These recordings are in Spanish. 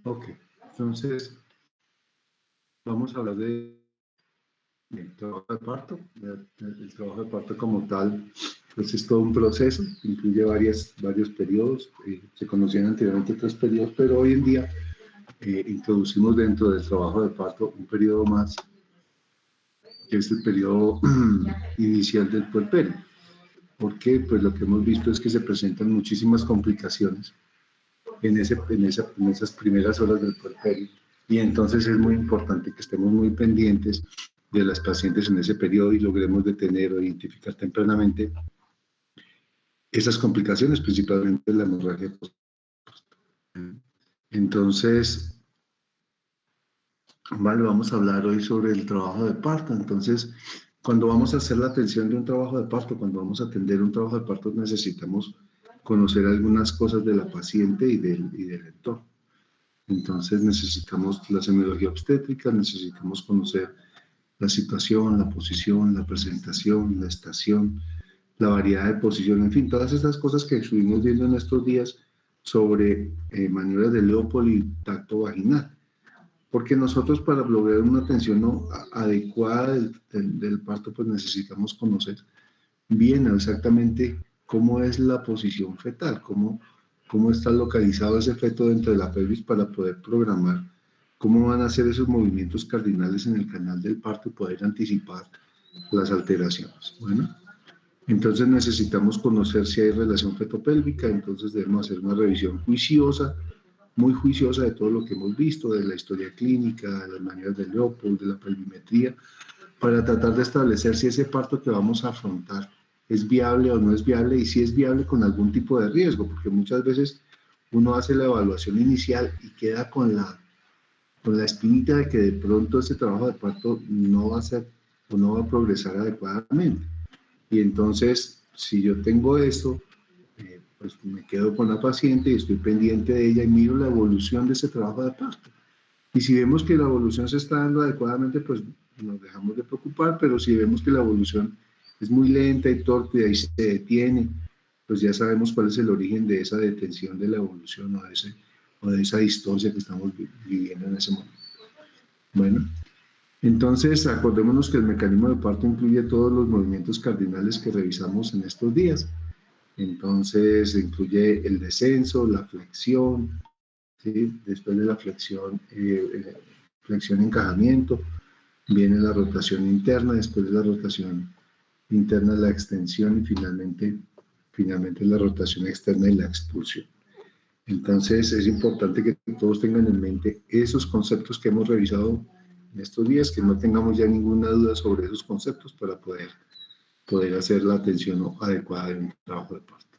Ok, entonces vamos a hablar del trabajo de parto. El trabajo de parto como tal, pues es todo un proceso, incluye varios periodos. Se conocían anteriormente 3 periodos, pero hoy en día introducimos dentro del trabajo de parto un periodo más, que es el periodo inicial del puerperio. ¿Por qué? Pues lo que hemos visto es que se presentan muchísimas complicaciones en esas primeras horas del puerperio. Y entonces es muy importante que estemos muy pendientes de las pacientes en ese periodo y logremos detener o identificar tempranamente esas complicaciones, principalmente la hemorragia post. Entonces, vale, vamos a hablar hoy sobre el trabajo de parto. Entonces, cuando vamos a hacer la atención de un trabajo de parto, cuando vamos a atender un trabajo de parto, necesitamos conocer algunas cosas de la paciente y del entorno. Entonces necesitamos la semiología obstétrica, necesitamos conocer la situación, la posición, la presentación, la estación, la variedad de posición, en fin, todas estas cosas que estuvimos viendo en estos días sobre maniobras de Leopold y tacto vaginal. Porque nosotros para lograr una atención adecuada del parto, pues necesitamos conocer bien exactamente cómo es la posición fetal, cómo está localizado ese feto dentro de la pelvis para poder programar cómo van a ser esos movimientos cardinales en el canal del parto y poder anticipar las alteraciones. Bueno, entonces necesitamos conocer si hay relación fetopélvica, entonces debemos hacer una revisión juiciosa, muy juiciosa de todo lo que hemos visto, de la historia clínica, de las maneras de Leopold, de la pelvimetría, para tratar de establecer si ese parto que vamos a afrontar es viable o no es viable y si es viable con algún tipo de riesgo, porque muchas veces uno hace la evaluación inicial y queda con la espinita de que de pronto ese trabajo de parto no va a ser o no va a progresar adecuadamente. Y entonces, si yo tengo esto, pues me quedo con la paciente y estoy pendiente de ella y miro la evolución de ese trabajo de parto. Y si vemos que la evolución se está dando adecuadamente, pues nos dejamos de preocupar, pero si vemos que la evolución es muy lenta y torpe y ahí se detiene, pues ya sabemos cuál es el origen de esa detención de la evolución o de esa distancia que estamos viviendo en ese momento. Bueno, entonces acordémonos que el mecanismo de parto incluye todos los movimientos cardinales que revisamos en estos días. Entonces incluye el descenso, la flexión, ¿sí? Después de la flexión encajamiento, viene la rotación interna, después de la rotación interna la extensión y finalmente la rotación externa y la expulsión. Entonces es importante que todos tengan en mente esos conceptos que hemos revisado en estos días, que no tengamos ya ninguna duda sobre esos conceptos para poder hacer la atención adecuada de un trabajo de parto.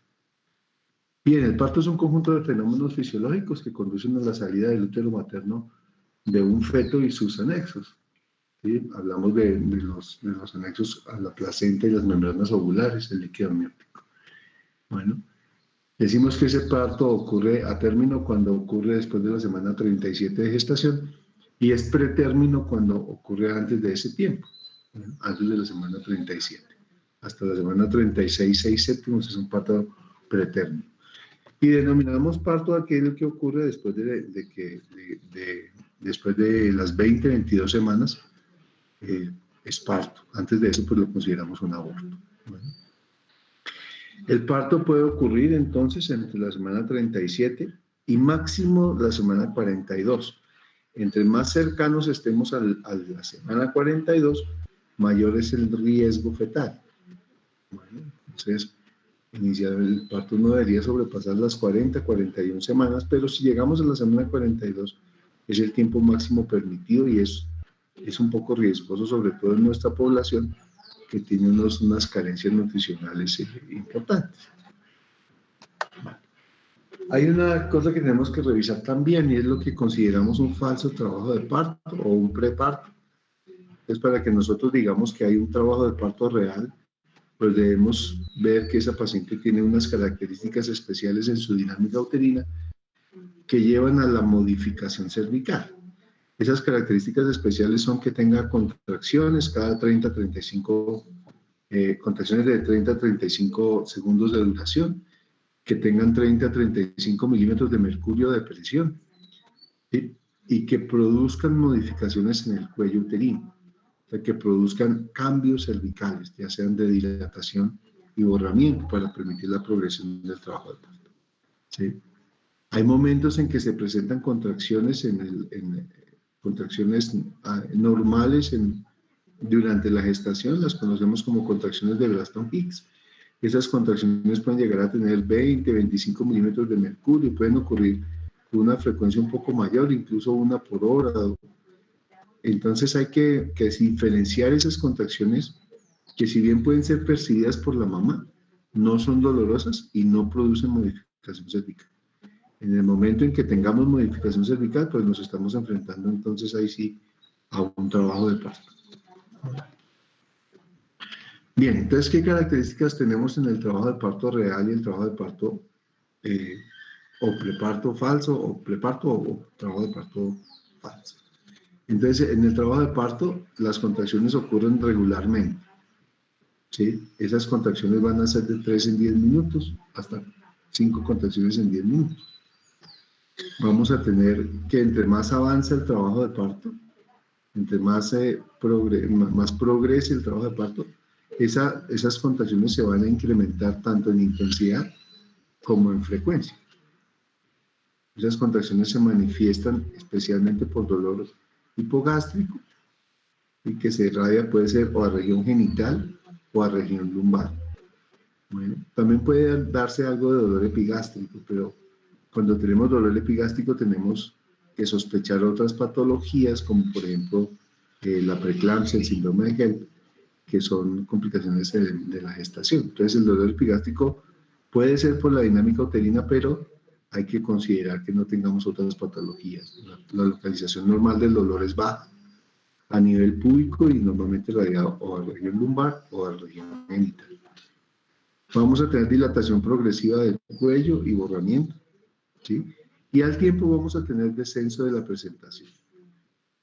Bien, el parto es un conjunto de fenómenos fisiológicos que conducen a la salida del útero materno de un feto y sus anexos. ¿Sí? Hablamos de los anexos a la placenta y las membranas ovulares, el líquido amniótico. Bueno, decimos que ese parto ocurre a término cuando ocurre después de la semana 37 de gestación y es pretérmino cuando ocurre antes de ese tiempo, ¿no? Antes de la semana 37. Hasta la semana 36, 6 séptimos es un parto pretérmino. Y denominamos parto aquel que ocurre después de las 20, 22 semanas, es parto. Antes de eso, pues lo consideramos un aborto. Bueno. El parto puede ocurrir entonces entre la semana 37 y máximo la semana 42. Entre más cercanos estemos a la semana 42, mayor es el riesgo fetal. Bueno, entonces, iniciar el parto no debería sobrepasar las 40, 41 semanas, pero si llegamos a la semana 42, es el tiempo máximo permitido y es un poco riesgoso, sobre todo en nuestra población, que tiene unas carencias nutricionales importantes. Hay una cosa que tenemos que revisar también y es lo que consideramos un falso trabajo de parto o un preparto. Es para que nosotros digamos que hay un trabajo de parto real, pues debemos ver que esa paciente tiene unas características especiales en su dinámica uterina que llevan a la modificación cervical. Esas características especiales son que tenga contracciones cada 30-35, contracciones de 30-35 segundos de duración, que tengan 30-35 milímetros de mercurio de presión, ¿sí? Y que produzcan modificaciones en el cuello uterino, o sea, que produzcan cambios cervicales, ya sean de dilatación y borramiento para permitir la progresión del trabajo de parto, ¿sí? Hay momentos en que se presentan contracciones, contracciones normales durante la gestación, las conocemos como contracciones de Braxton Hicks. Esas contracciones pueden llegar a tener 20, 25 milímetros de mercurio, pueden ocurrir con una frecuencia un poco mayor, incluso 1 por hora. Entonces hay que diferenciar esas contracciones que, si bien pueden ser percibidas por la mamá, no son dolorosas y no producen modificación cervical. En el momento en que tengamos modificación cervical, pues nos estamos enfrentando entonces ahí sí a un trabajo de parto. Bien, entonces, ¿qué características tenemos en el trabajo de parto real y el trabajo de parto o preparto falso, o preparto o trabajo de parto falso? Entonces, en el trabajo de parto, las contracciones ocurren regularmente, ¿sí? Esas contracciones van a ser de 3 en 10 minutos, hasta 5 contracciones en 10 minutos. Vamos a tener que, entre más avanza el trabajo de parto, entre más progrese el trabajo de parto, esas contracciones se van a incrementar tanto en intensidad como en frecuencia. Esas contracciones se manifiestan especialmente por dolor hipogástrico y que se irradia, puede ser o a región genital o a región lumbar. Bueno, también puede darse algo de dolor epigástrico, pero cuando tenemos dolor epigástrico tenemos que sospechar otras patologías, como por ejemplo la preeclampsia, el síndrome de HELP, que son complicaciones de la gestación. Entonces, el dolor epigástrico puede ser por la dinámica uterina, pero hay que considerar que no tengamos otras patologías. La localización normal del dolor es baja a nivel púbico y normalmente radiado o a región lumbar o a región genital. Vamos a tener dilatación progresiva del cuello y borramiento, ¿sí? Y al tiempo vamos a tener descenso de la presentación.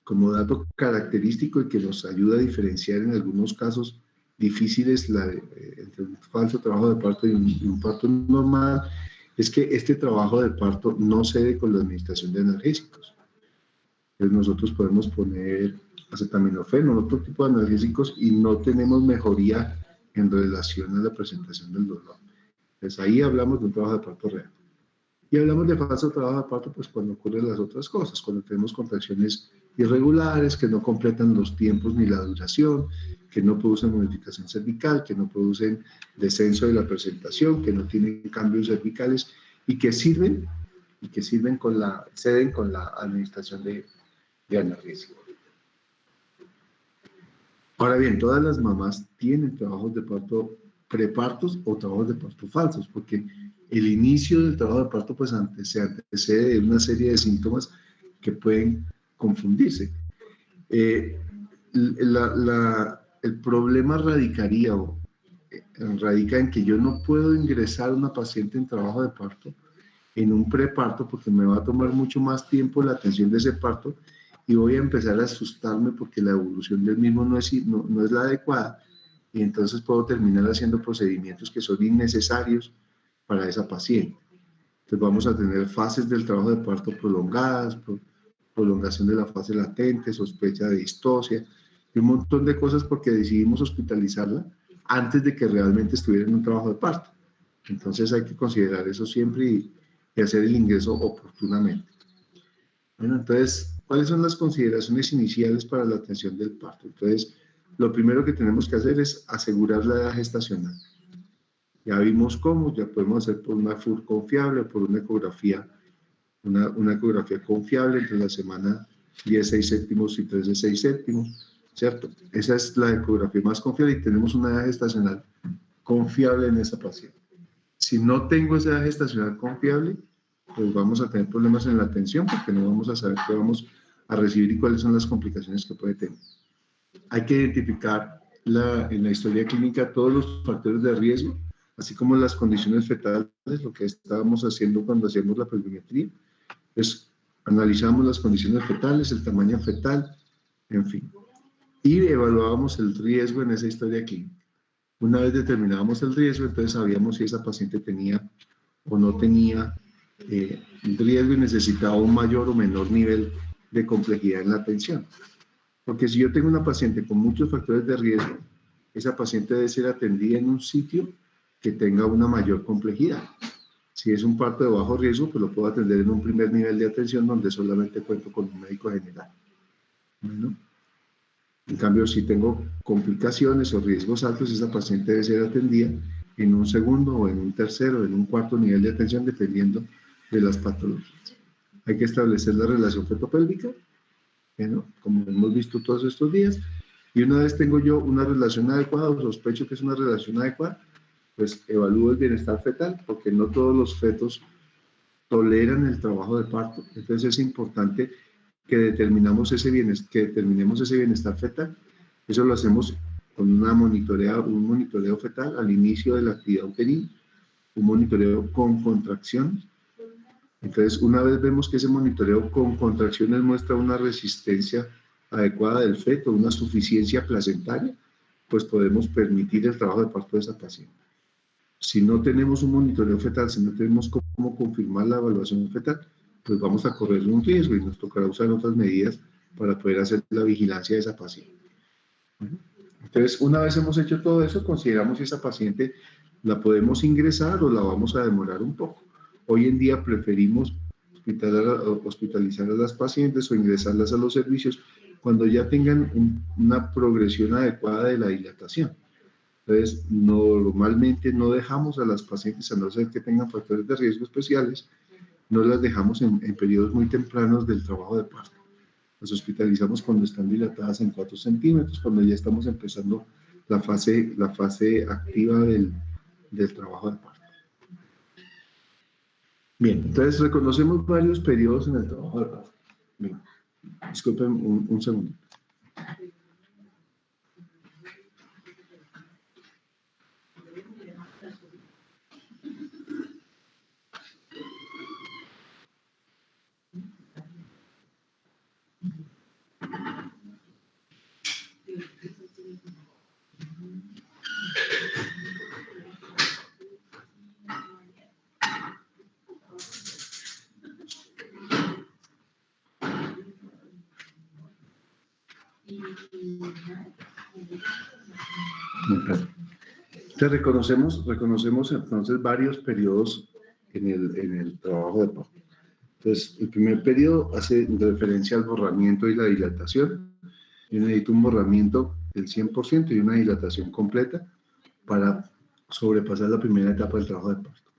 Como dato característico y que nos ayuda a diferenciar en algunos casos difíciles entre un falso trabajo de parto y un parto normal, es que este trabajo de parto no cede con la administración de analgésicos. Entonces nosotros podemos poner acetaminofén o otro tipo de analgésicos y no tenemos mejoría en relación a la presentación del dolor. Entonces ahí hablamos de un trabajo de parto real. Y hablamos de falso trabajo de parto pues cuando ocurren las otras cosas, cuando tenemos contracciones irregulares, que no completan los tiempos ni la duración, que no producen modificación cervical, que no producen descenso de la presentación, que no tienen cambios cervicales y que ceden con la administración de analgésicos. Ahora bien, todas las mamás tienen trabajos de parto prepartos o trabajos de parto falsos, porque el inicio del trabajo de parto pues se antecede de una serie de síntomas que pueden confundirse. El problema radica en que yo no puedo ingresar a una paciente en trabajo de parto en un preparto porque me va a tomar mucho más tiempo la atención de ese parto y voy a empezar a asustarme porque la evolución del mismo no es la adecuada y entonces puedo terminar haciendo procedimientos que son innecesarios para esa paciente. Entonces vamos a tener fases del trabajo de parto prolongadas, prolongación de la fase latente, sospecha de distocia y un montón de cosas porque decidimos hospitalizarla antes de que realmente estuviera en un trabajo de parto. Entonces hay que considerar eso siempre y hacer el ingreso oportunamente. Bueno, entonces, ¿cuáles son las consideraciones iniciales para la atención del parto? Entonces, lo primero que tenemos que hacer es asegurar la edad gestacional. Ya vimos cómo, ya podemos hacer por una FUR confiable, por una ecografía confiable entre la semana 10, 6 séptimos y 13, 6 séptimos, ¿cierto? Esa es la ecografía más confiable y tenemos una edad gestacional confiable en esa paciente. Si no tengo esa edad gestacional confiable, pues vamos a tener problemas en la atención porque no vamos a saber qué vamos a recibir y cuáles son las complicaciones que puede tener. Hay que identificar en la historia clínica todos los factores de riesgo, así como las condiciones fetales, lo que estábamos haciendo cuando hacíamos la pelvimetría. Pues analizamos las condiciones fetales, el tamaño fetal, en fin. Y evaluábamos el riesgo en esa historia clínica. Una vez determinábamos el riesgo, entonces sabíamos si esa paciente tenía o no tenía riesgo y necesitaba un mayor o menor nivel de complejidad en la atención. Porque si yo tengo una paciente con muchos factores de riesgo, esa paciente debe ser atendida en un sitio que tenga una mayor complejidad. Si es un parto de bajo riesgo, pues lo puedo atender en un primer nivel de atención donde solamente cuento con un médico general. ¿No? En cambio, si tengo complicaciones o riesgos altos, esa paciente debe ser atendida en un segundo o en un tercero o en un cuarto nivel de atención, dependiendo de las patologías. Hay que establecer la relación fetopélvica, ¿no? Como hemos visto todos estos días, y una vez tengo yo una relación adecuada o sospecho que es una relación adecuada, pues evalúo el bienestar fetal, porque no todos los fetos toleran el trabajo de parto. Entonces es importante que determinemos ese bienestar fetal. Eso lo hacemos con un monitoreo fetal al inicio de la actividad uterina, un monitoreo con contracciones. Entonces, una vez vemos que ese monitoreo con contracciones muestra una resistencia adecuada del feto, una suficiencia placentaria, pues podemos permitir el trabajo de parto de esa paciente. Si no tenemos un monitoreo fetal, si no tenemos cómo confirmar la evaluación fetal, pues vamos a correr un riesgo y nos tocará usar otras medidas para poder hacer la vigilancia de esa paciente. Entonces, una vez hemos hecho todo eso, consideramos si esa paciente la podemos ingresar o la vamos a demorar un poco. Hoy en día preferimos hospitalizar a las pacientes o ingresarlas a los servicios cuando ya tengan una progresión adecuada de la dilatación. Entonces, normalmente no dejamos a las pacientes, a no ser que tengan factores de riesgo especiales, no las dejamos en periodos muy tempranos del trabajo de parto. Las hospitalizamos cuando están dilatadas en 4 centímetros, cuando ya estamos empezando la fase activa del trabajo de parto. Bien, entonces reconocemos varios periodos en el trabajo de parto. Bien, disculpen un segundo. Entonces reconocemos entonces varios periodos en el trabajo de parto. Entonces, el primer periodo hace referencia al borramiento y la dilatación. Yo necesito un borramiento del 100% y una dilatación completa para sobrepasar la primera etapa del trabajo de parto.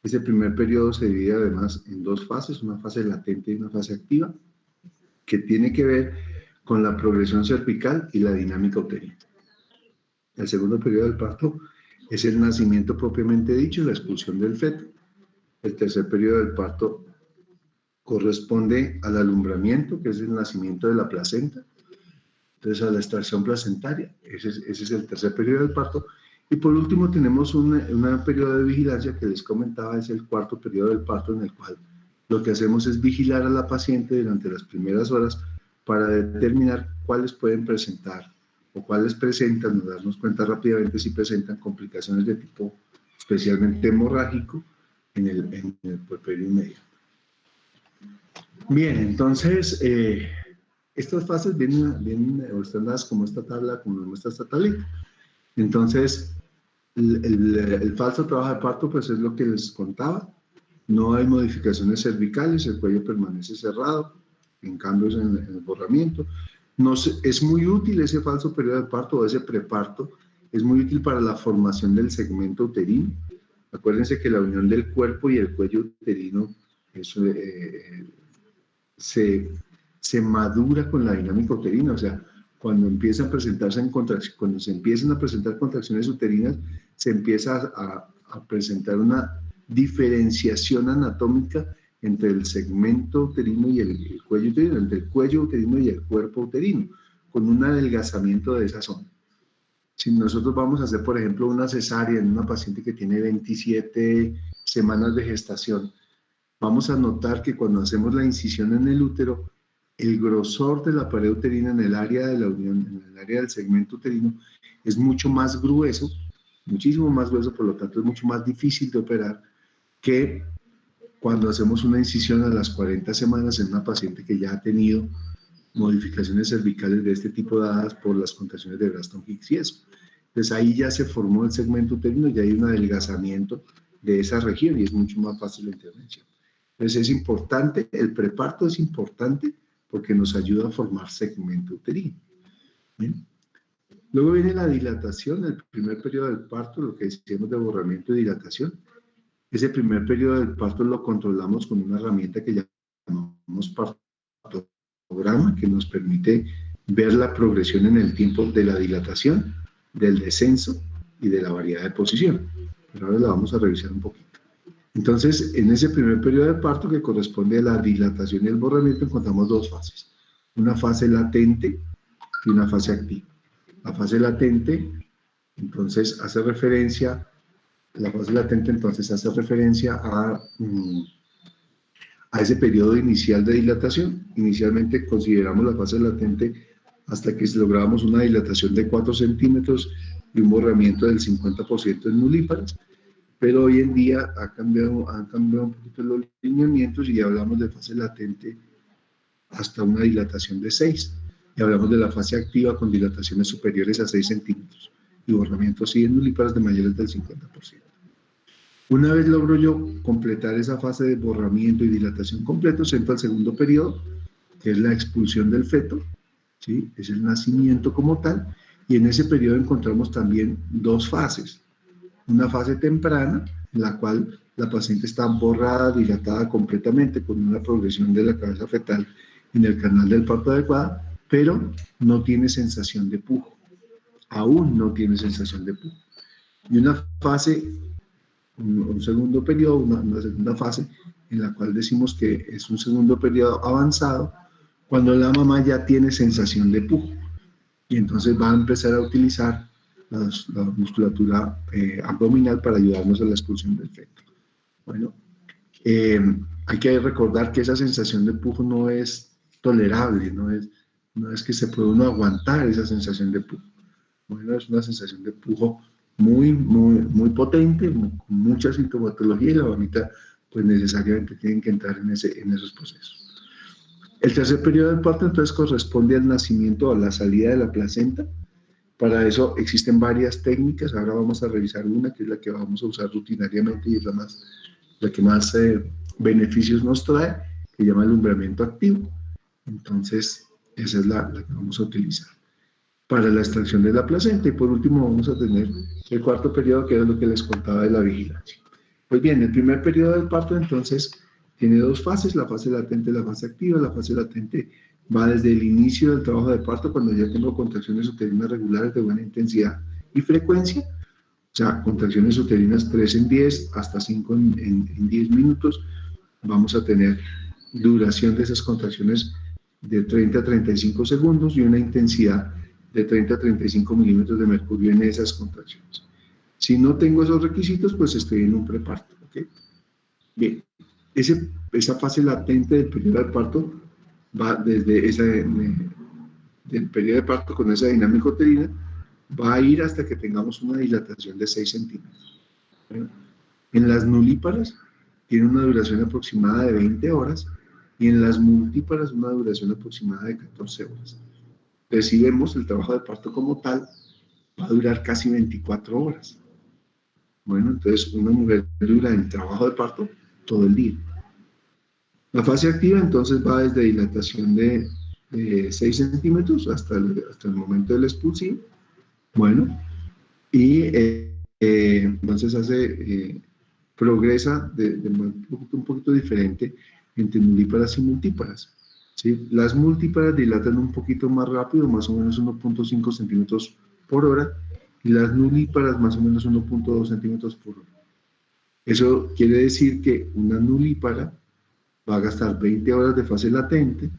Ese primer periodo se divide además en 2 fases, una fase latente y una fase activa, que tiene que ver con la progresión cervical y la dinámica uterina. El segundo periodo del parto es el nacimiento propiamente dicho y la expulsión del feto. El tercer periodo del parto corresponde al alumbramiento, que es el nacimiento de la placenta, entonces a la extracción placentaria. Ese es el tercer periodo del parto. Y por último tenemos un periodo de vigilancia que les comentaba, es el cuarto periodo del parto, en el cual lo que hacemos es vigilar a la paciente durante las primeras horas para determinar cuáles pueden presentar o cuáles presentan, o darnos cuenta rápidamente si presentan complicaciones de tipo especialmente hemorrágico en el puerperio inmediato. Bien, entonces, estas fases vienen o están dadas como esta tabla, como muestra esta tablita. Entonces, el falso trabajo de parto, pues es lo que les contaba. No hay modificaciones cervicales, el cuello permanece cerrado, en cambios en el borramiento. Es muy útil ese falso periodo de parto o ese preparto, es muy útil para la formación del segmento uterino. Acuérdense que la unión del cuerpo y el cuello uterino se madura con la dinámica uterina, o sea, cuando empiezan a presentarse cuando se empiezan a presentar contracciones uterinas, se empieza a presentar una diferenciación anatómica entre el segmento uterino y el cuello uterino, entre el cuello uterino y el cuerpo uterino, con un adelgazamiento de esa zona. Si nosotros vamos a hacer, por ejemplo, una cesárea en una paciente que tiene 27 semanas de gestación, vamos a notar que cuando hacemos la incisión en el útero, el grosor de la pared uterina en el área de la unión, en el área del segmento uterino, es mucho más grueso, muchísimo más grueso, por lo tanto es mucho más difícil de operar que cuando hacemos una incisión a las 40 semanas en una paciente que ya ha tenido modificaciones cervicales de este tipo dadas por las contracciones de Braxton Hicks y eso. Entonces ahí ya se formó el segmento uterino, ya hay un adelgazamiento de esa región y es mucho más fácil la intervención. Entonces es importante, el preparto es importante porque nos ayuda a formar segmento uterino. ¿Bien? Luego viene la dilatación, el primer periodo del parto, lo que decíamos de borramiento y dilatación. Ese primer periodo del parto lo controlamos con una herramienta que llamamos partograma, que nos permite ver la progresión en el tiempo de la dilatación, del descenso y de la variedad de posición. Pero ahora la vamos a revisar un poquito. Entonces, en ese primer periodo de parto que corresponde a la dilatación y el borramiento, encontramos dos fases. Una fase latente y una fase activa. La fase latente, entonces, hace referencia a ese periodo inicial de dilatación. Inicialmente consideramos la fase latente hasta que lográbamos una dilatación de 4 centímetros y un borramiento del 50% en nulíparas, pero hoy en día han cambiado un poquito los lineamientos y ya hablamos de fase latente hasta una dilatación de 6. Y hablamos de la fase activa con dilataciones superiores a 6 centímetros y borramientos sí en nulíparas de mayores del 50%. Una vez logro yo completar esa fase de borramiento y dilatación completo, se entra al segundo periodo, que es la expulsión del feto, ¿sí? Es el nacimiento como tal, y en ese periodo encontramos también dos fases. Una fase temprana, en la cual la paciente está borrada, dilatada completamente, con una progresión de la cabeza fetal en el canal del parto adecuada, pero no tiene sensación de pujo. Aún no tiene sensación de pujo. Y una fase, un segundo periodo, una segunda fase, en la cual decimos que es un segundo periodo avanzado, cuando la mamá ya tiene sensación de pujo. Y entonces va a empezar a utilizar la musculatura abdominal para ayudarnos a la expulsión del feto. Bueno, hay que recordar que esa sensación de pujo no es tolerable, no es que se pueda uno aguantar esa sensación de pujo. Bueno, es una sensación de pujo muy potente, con mucha sintomatología y la mamita pues necesariamente tienen que entrar en esos procesos. El tercer periodo del parto entonces corresponde al nacimiento o a la salida de la placenta. Para eso existen varias técnicas, ahora vamos a revisar una que es la que vamos a usar rutinariamente y es la que más beneficios nos trae, que se llama el alumbramiento activo. Entonces, esa es la que vamos a utilizar para la extracción de la placenta. Y por último vamos a tener el cuarto periodo, que es lo que les contaba de la vigilancia. Pues bien, el primer periodo del parto entonces tiene dos fases, la fase latente y la fase activa. La fase latente va desde el inicio del trabajo de parto, cuando ya tengo contracciones uterinas regulares de buena intensidad y frecuencia, o sea, contracciones uterinas 3 en 10 hasta 5 en 10 minutos. Vamos a tener duración de esas contracciones de 30 a 35 segundos y una intensidad de 30 a 35 milímetros de mercurio en esas contracciones. Si no tengo esos requisitos, pues estoy en un preparto. ¿Okay? Bien, esa fase latente del periodo de parto va desde del periodo de parto con esa dinámica uterina, va a ir hasta que tengamos una dilatación de 6 centímetros. ¿Bueno? En las nulíparas tiene una duración aproximada de 20 horas y en las multíparas una duración aproximada de 14 horas. Entonces, si vemos el trabajo de parto como tal, va a durar casi 24 horas. Bueno, entonces una mujer dura el trabajo de parto todo el día. La fase activa entonces va desde dilatación de 6 centímetros hasta el momento del expulsivo. Bueno, y entonces progresa de un poquito diferente entre nulíparas y multíparas. ¿Sí? Las multíparas dilatan un poquito más rápido, más o menos 1.5 centímetros por hora, y las nulíparas más o menos 1.2 centímetros por hora. Eso quiere decir que una nulípara va a gastar 20 horas de fase latente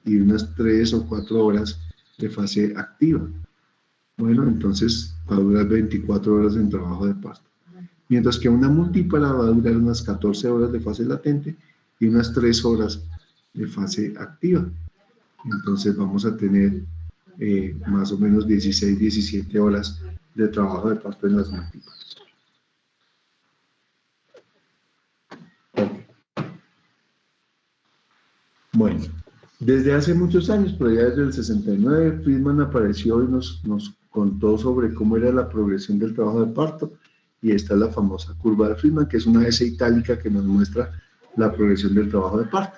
y unas 3 o 4 horas de fase activa. Bueno, entonces va a durar 24 horas en trabajo de parto. Mientras que una multípara va a durar unas 14 horas de fase latente y unas 3 horas de fase activa. Entonces vamos a tener más o menos 16, 17 horas de trabajo de parto en las multíparas. Bueno, desde hace muchos años, pero ya desde el 69, Friedman apareció y nos contó sobre cómo era la progresión del trabajo de parto, y esta es la famosa curva de Friedman, que es una S itálica que nos muestra la progresión del trabajo de parto.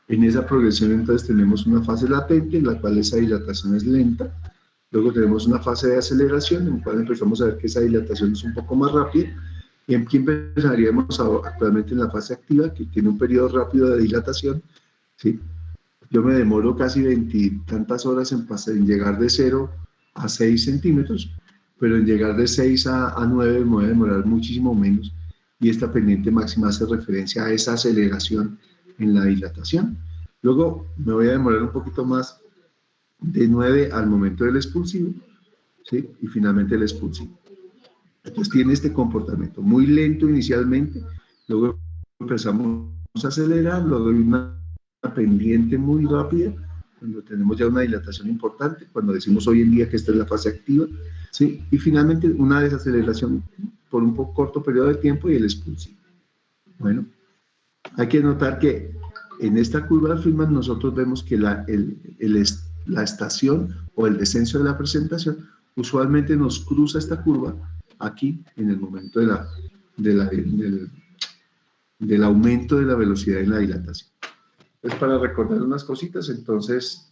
En esa progresión entonces tenemos una fase latente en la cual esa dilatación es lenta, luego tenemos una fase de aceleración en la cual empezamos a ver que esa dilatación es un poco más rápida, y aquí empezaríamos actualmente en la fase activa, que tiene un periodo rápido de dilatación, ¿sí? Yo me demoro casi 20 tantas horas en llegar de 0 a 6 centímetros, pero en llegar de 6 a 9 me voy a demorar muchísimo menos, y esta pendiente máxima hace referencia a esa aceleración en la dilatación. Luego me voy a demorar un poquito más de 9 al momento del expulsivo, ¿sí? Y finalmente el expulsivo. Entonces tiene este comportamiento muy lento inicialmente, luego empezamos a acelerar, luego hay una pendiente muy rápida, cuando tenemos ya una dilatación importante, cuando decimos hoy en día que esta es la fase activa, ¿sí? Y finalmente una desaceleración por un poco corto periodo de tiempo y el expulsivo. Bueno, hay que notar que en esta curva de Friedman nosotros vemos que la estación o el descenso de la presentación usualmente nos cruza esta curva aquí en el momento del aumento de la velocidad en la dilatación. Es para recordar unas cositas, entonces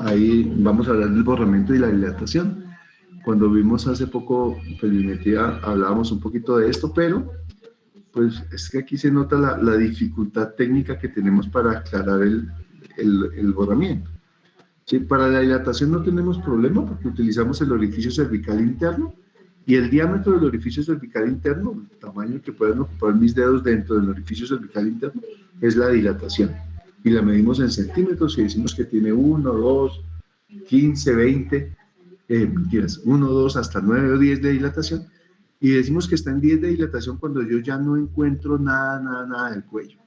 ahí vamos a hablar del borramiento y la dilatación. Cuando vimos hace poco pelvimetría hablábamos un poquito de esto, pero pues es que aquí se nota la dificultad técnica que tenemos para aclarar el borramiento. Sí, para la dilatación no tenemos problema porque utilizamos el orificio cervical interno, y el diámetro del orificio cervical interno, el tamaño que pueden ocupar mis dedos dentro del orificio cervical interno, es la dilatación. Y la medimos en centímetros y decimos que tiene 1, 2, 15, 20, mentiras, 1, 2, hasta 9 o 10 de dilatación. Y decimos que está en 10 de dilatación cuando yo ya no encuentro nada del cuello.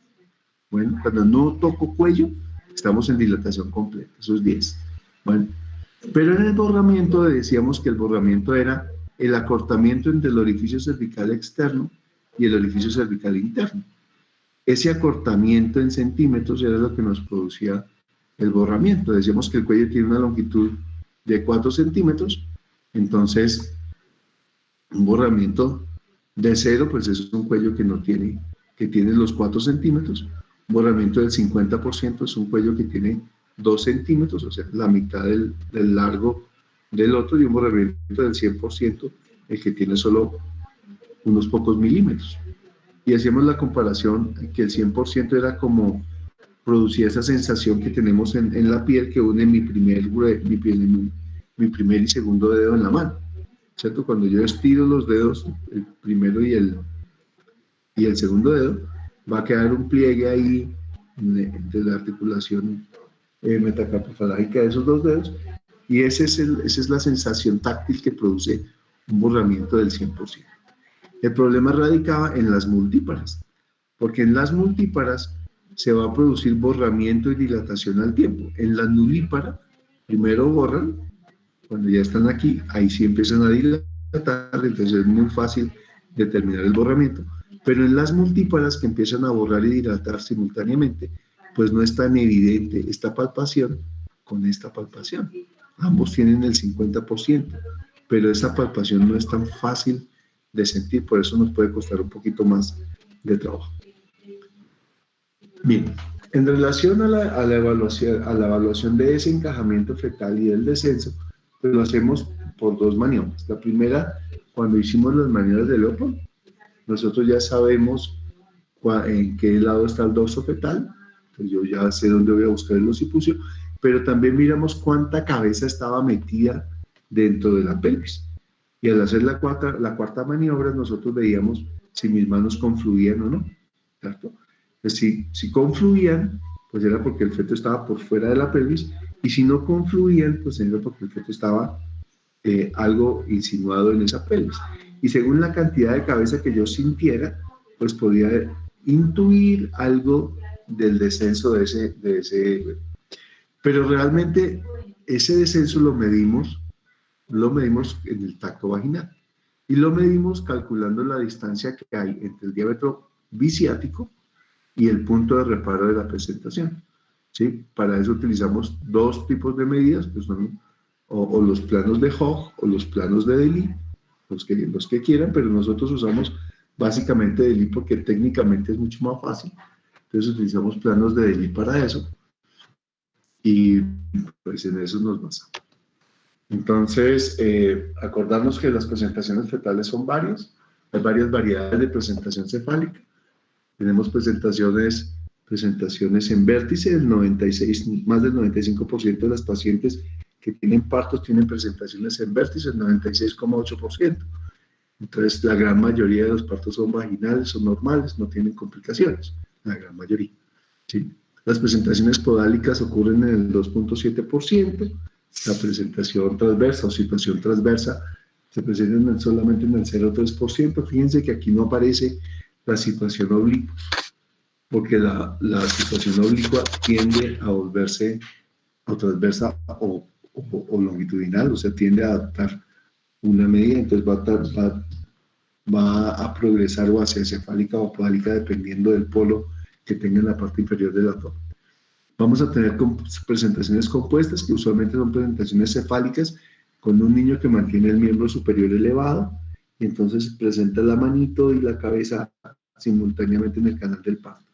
Bueno, cuando no toco cuello, estamos en dilatación completa, esos 10. Bueno, pero en el borramiento decíamos que el borramiento era el acortamiento entre el orificio cervical externo y el orificio cervical interno. Ese acortamiento en centímetros era lo que nos producía el borramiento. Decíamos que el cuello tiene una longitud de 4 centímetros, entonces un borramiento de 0, pues es un cuello que tiene los 4 centímetros. Un borramiento del 50% es un cuello que tiene 2 centímetros, o sea, la mitad del largo del otro, y un borramiento del 100%, el que tiene solo unos pocos milímetros. Y hacíamos la comparación que el 100% era como producía esa sensación que tenemos en la piel que une mi primer y segundo dedo en la mano, ¿cierto? Cuando yo estiro los dedos, el primero y el segundo dedo, va a quedar un pliegue ahí de la articulación metacarpofalágica de esos dos dedos, y esa es la sensación táctil que produce un borramiento del 100%. El problema radicaba en las multíparas, porque en las multíparas se va a producir borramiento y dilatación al tiempo. En la nulípara, primero borran, cuando ya están aquí, ahí sí empiezan a dilatar, entonces es muy fácil determinar el borramiento. Pero en las multíparas, que empiezan a borrar y dilatar simultáneamente, pues no es tan evidente esta palpación con esta palpación. Ambos tienen el 50%, pero esa palpación no es tan fácil de sentir, por eso nos puede costar un poquito más de trabajo. Bien, en relación a la evaluación de ese encajamiento fetal y del descenso, pues lo hacemos por dos maniobras. La primera, cuando hicimos las maniobras de Leopold, nosotros ya sabemos en qué lado está el dorso fetal, pues yo ya sé dónde voy a buscar el occipucio, pero también miramos cuánta cabeza estaba metida dentro de la pelvis. Y al hacer la cuarta maniobra, nosotros veíamos si mis manos confluían o no, ¿cierto? Pues si confluían, pues era porque el feto estaba por fuera de la pelvis, y si no confluían, pues era porque el feto estaba algo insinuado en esa pelvis. Y según la cantidad de cabeza que yo sintiera, pues podía intuir algo del descenso de ese. Pero realmente ese descenso lo medimos en el tacto vaginal. Y lo medimos calculando la distancia que hay entre el diámetro biciático y el punto de reparo de la presentación. ¿Sí? Para eso utilizamos dos tipos de medidas, que son o los planos de Hogg o los planos de Deli, los que quieran, pero nosotros usamos básicamente Deli porque técnicamente es mucho más fácil. Entonces utilizamos planos de Deli para eso y pues en eso nos basamos. Entonces, acordarnos que las presentaciones fetales son varias, hay varias variedades de presentación cefálica. Tenemos presentaciones en vértice, más del 95% de las pacientes que tienen partos tienen presentaciones en vértice, el 96,8%. Entonces, la gran mayoría de los partos son vaginales, son normales, no tienen complicaciones, la gran mayoría. ¿Sí? Las presentaciones podálicas ocurren en el 2,7%, la presentación transversa o situación transversa se presenta solamente en el 0,3%. Fíjense que aquí no aparece la situación oblicua, porque la situación oblicua tiende a volverse o transversa o longitudinal, o sea, tiende a adaptar una medida, entonces va a progresar o hacia cefálica o podálica dependiendo del polo que tenga en la parte inferior del abdomen. Vamos a tener presentaciones compuestas, que usualmente son presentaciones cefálicas, con un niño que mantiene el miembro superior elevado, y entonces presenta la manito y la cabeza simultáneamente en el canal del parto.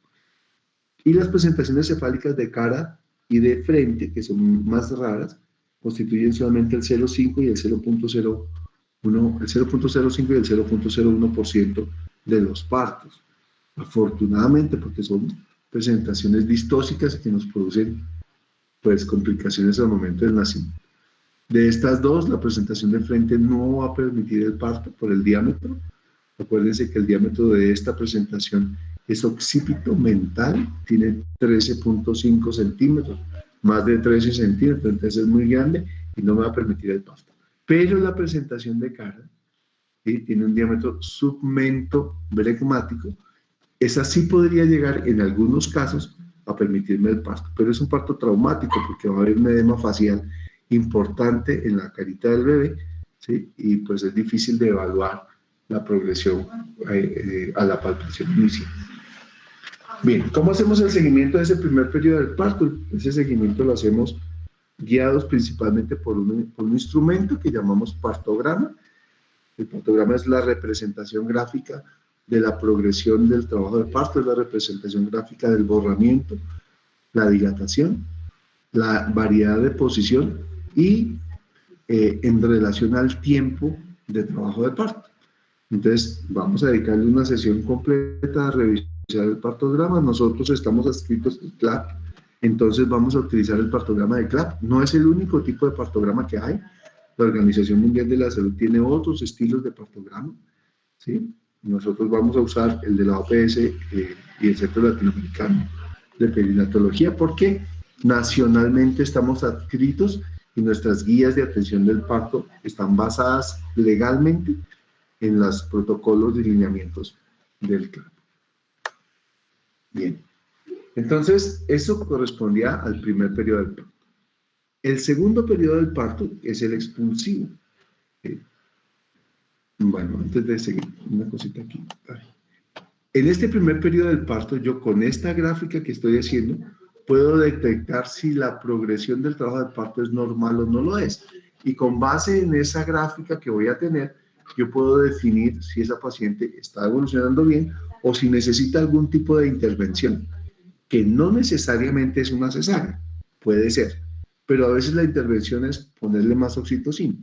Y las presentaciones cefálicas de cara y de frente, que son más raras, constituyen solamente el 0,5 y el 0,01, el 0,05 y el 0,01% de los partos. Afortunadamente, porque son presentaciones distóxicas que nos producen pues complicaciones al momento del nacimiento. De estas dos, la presentación de frente no va a permitir el parto por el diámetro. Acuérdense que el diámetro de esta presentación es occipito mental, tiene 13,5 centímetros, más de 13 centímetros, entonces es muy grande y no me va a permitir el parto. Pero la presentación de cara, ¿sí?, tiene un diámetro submentobregmático. Esa sí podría llegar en algunos casos a permitirme el parto, pero es un parto traumático porque va a haber un edema facial importante en la carita del bebé, ¿sí? Y pues es difícil de evaluar la progresión a la palpación inicial. Bien, ¿cómo hacemos el seguimiento de ese primer periodo del parto? Ese seguimiento lo hacemos guiados principalmente por un instrumento que llamamos partograma. El partograma es la representación gráfica de la progresión del trabajo de parto, es la representación gráfica del borramiento, la dilatación, la variedad de posición y en relación al tiempo de trabajo de parto. Entonces, vamos a dedicarle una sesión completa a revisar el partograma. Nosotros estamos adscritos al CLAP, entonces vamos a utilizar el partograma de CLAP. No es el único tipo de partograma que hay. La Organización Mundial de la Salud tiene otros estilos de partograma, ¿sí? Nosotros vamos a usar el de la OPS y el Centro Latinoamericano de Perinatología porque nacionalmente estamos adscritos y nuestras guías de atención del parto están basadas legalmente en los protocolos y lineamientos del CLAP. Bien, entonces eso correspondía al primer periodo del parto. El segundo periodo del parto es el expulsivo. Bueno, antes de seguir, una cosita aquí. En este primer periodo del parto, yo con esta gráfica que estoy haciendo, puedo detectar si la progresión del trabajo del parto es normal o no lo es. Y con base en esa gráfica que voy a tener, yo puedo definir si esa paciente está evolucionando bien o si necesita algún tipo de intervención, que no necesariamente es una cesárea, puede ser, pero a veces la intervención es ponerle más oxitocina,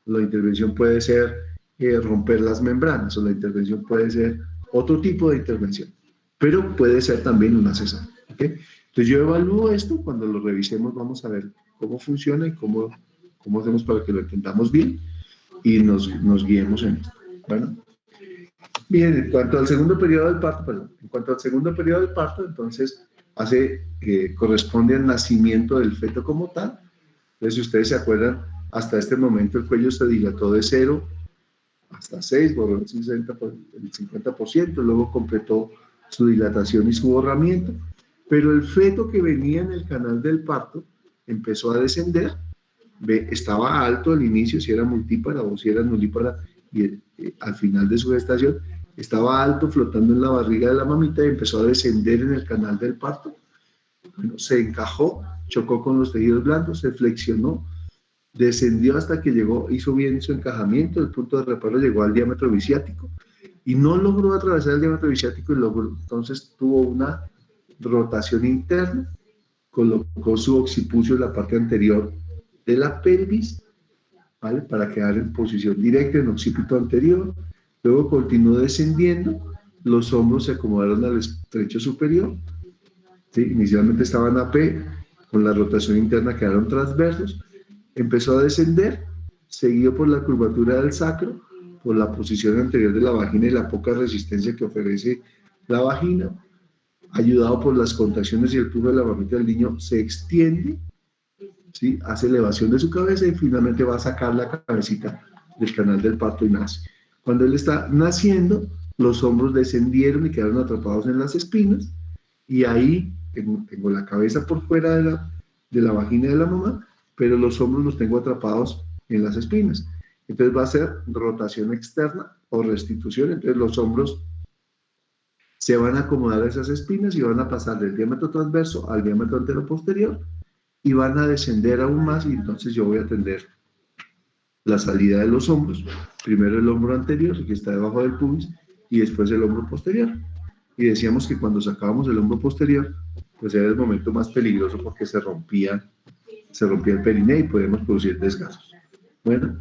la intervención puede ser romper las membranas, o la intervención puede ser otro tipo de intervención, pero puede ser también una cesárea. ¿Okay? Entonces yo evalúo esto, cuando lo revisemos vamos a ver cómo funciona y cómo hacemos para que lo entendamos bien y nos guiemos en esto. Bueno, bien, en cuanto al segundo periodo del parto, entonces corresponde al nacimiento del feto como tal. Entonces, si ustedes se acuerdan, hasta este momento el cuello se dilató de 0 hasta 6, borró el 50%, luego completó su dilatación y su borramiento, pero el feto que venía en el canal del parto empezó a descender, estaba alto al inicio, si era multípara o si era nulípara, y al final de su gestación estaba alto, flotando en la barriga de la mamita y empezó a descender en el canal del parto. Bueno, se encajó, chocó con los tejidos blandos, se flexionó, descendió hasta que llegó, hizo bien su encajamiento, el punto de reparo llegó al diámetro visiático y no logró atravesar el diámetro visiático y logró, entonces tuvo una rotación interna, colocó su occipucio en la parte anterior de la pelvis, ¿vale? Para quedar en posición directa en occipito anterior, luego continuó descendiendo, los hombros se acomodaron al estrecho superior, ¿sí? Inicialmente estaban AP, con la rotación interna quedaron transversos, empezó a descender, seguido por la curvatura del sacro, por la posición anterior de la vagina y la poca resistencia que ofrece la vagina, ayudado por las contracciones y el flujo de la mamita del niño, se extiende, ¿sí? Hace elevación de su cabeza y finalmente va a sacar la cabecita del canal del parto y nace. Cuando él está naciendo, los hombros descendieron y quedaron atrapados en las espinas y ahí tengo la cabeza por fuera de la vagina de la mamá, pero los hombros los tengo atrapados en las espinas. Entonces va a ser rotación externa o restitución, entonces los hombros se van a acomodar a esas espinas y van a pasar del diámetro transverso al diámetro anteroposterior y van a descender aún más y entonces yo voy a tender la salida de los hombros, primero el hombro anterior que está debajo del pubis y después el hombro posterior. Y decíamos que cuando sacábamos el hombro posterior, pues era el momento más peligroso porque se rompía el periné y podíamos producir desgarros. Bueno,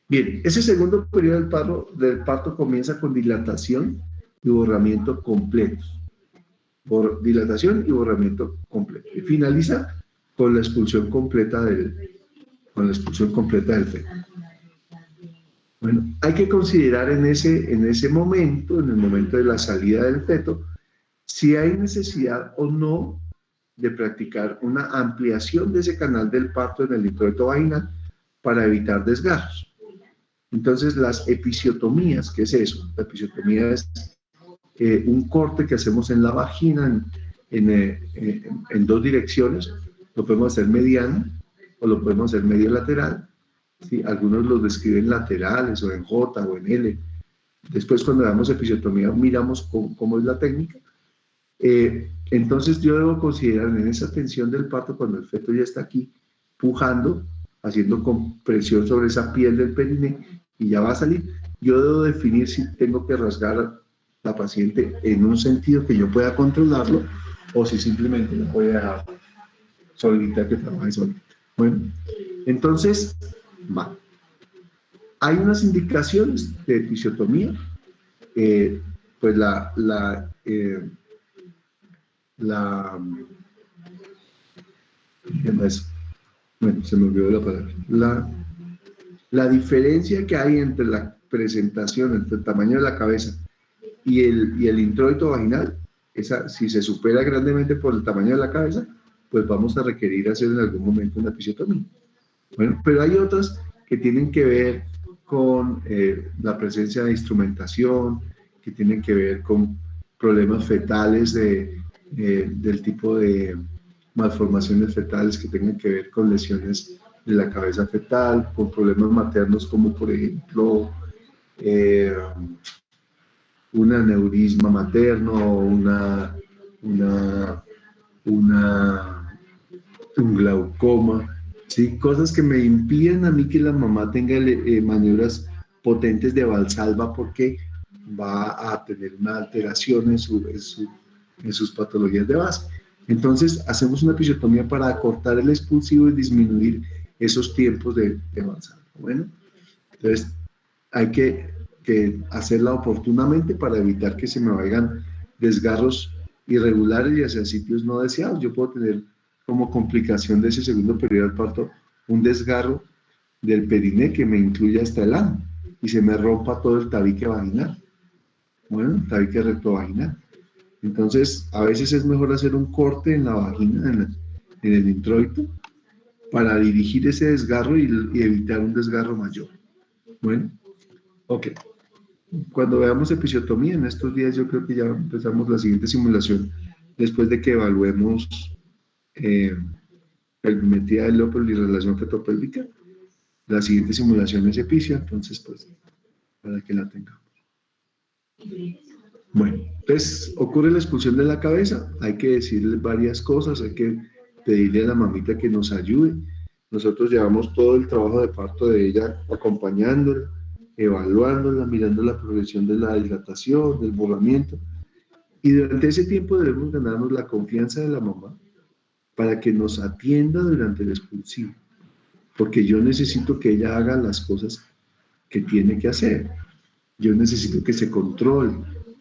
bien, ese segundo periodo del parto comienza con dilatación y borramiento completos. Por dilatación y borramiento completo. Y finaliza con la expulsión completa del feto. Bueno, hay que considerar en ese momento, en el momento de la salida del feto, si hay necesidad o no de practicar una ampliación de ese canal del parto en el introito vaginal para evitar desgarros. Entonces, las episiotomías, ¿qué es eso? La episiotomía es un corte que hacemos en la vagina en dos direcciones. Lo podemos hacer mediano o lo podemos hacer medio lateral. ¿Sí? Algunos los describen laterales o en J o en L. Después, cuando damos episiotomía, miramos cómo es la técnica. Entonces, yo debo considerar en esa tensión del parto, cuando el feto ya está aquí, pujando, haciendo compresión sobre esa piel del periné y ya va a salir, yo debo definir si tengo que rasgar a la paciente en un sentido que yo pueda controlarlo o si simplemente lo voy a dejar solita que trabaje solita. Bueno, entonces, va. Hay unas indicaciones de episiotomía, pues bueno, se me olvidó la palabra. La diferencia que hay entre la presentación, entre el tamaño de la cabeza y el introito vaginal, si se supera grandemente por el tamaño de la cabeza, pues vamos a requerir hacer en algún momento una episiotomía. Bueno, pero hay otras que tienen que ver con la presencia de instrumentación, que tienen que ver con problemas fetales del tipo de malformaciones fetales que tengan que ver con lesiones de la cabeza fetal, con problemas maternos como por ejemplo un aneurisma materno, un glaucoma, ¿sí? Cosas que me impiden a mí que la mamá tenga maniobras potentes de Valsalva porque va a tener una alteración en sus patologías de base. Entonces, hacemos una episiotomía para acortar el expulsivo y disminuir esos tiempos de Valsalva. Bueno, entonces hay que hacerla oportunamente para evitar que se me vayan desgarros irregulares y hacia sitios no deseados. Yo puedo tener como complicación de ese segundo periodo del parto un desgarro del periné que me incluya hasta el ano y se me rompa todo el tabique vaginal. Bueno, el tabique rectovaginal. Entonces, a veces es mejor hacer un corte en la vagina, en el introito, para dirigir ese desgarro y evitar un desgarro mayor. Bueno, ok. Cuando veamos episiotomía en estos días, yo creo que ya empezamos la siguiente simulación después de que evaluemos pelvimetría del lóbulo y relación fetopélvica. La siguiente simulación es episia, entonces, pues, para que la tengamos. Bueno, entonces ocurre la expulsión de la cabeza, hay que decirle varias cosas, hay que pedirle a la mamita que nos ayude. Nosotros llevamos todo el trabajo de parto de ella acompañándola, evaluándola, mirando la progresión de la dilatación, del borramiento. Y durante ese tiempo debemos ganarnos la confianza de la mamá para que nos atienda durante el expulsivo, porque yo necesito que ella haga las cosas que tiene que hacer. Yo necesito que se controle.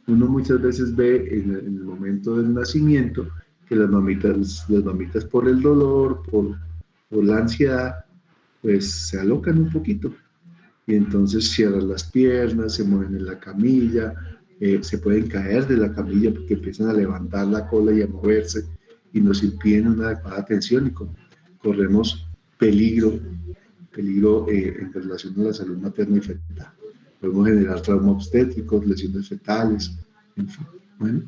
Uno muchas veces ve en el momento del nacimiento que las mamitas por el dolor, por la ansiedad, pues se alocan un poquito y entonces cierran las piernas, se mueven en la camilla, se pueden caer de la camilla porque empiezan a levantar la cola y a moverse y nos impiden una adecuada atención y corremos peligro, peligro en relación a la salud materna y fetal. Podemos generar traumas obstétricos, lesiones fetales, en fin. Bueno,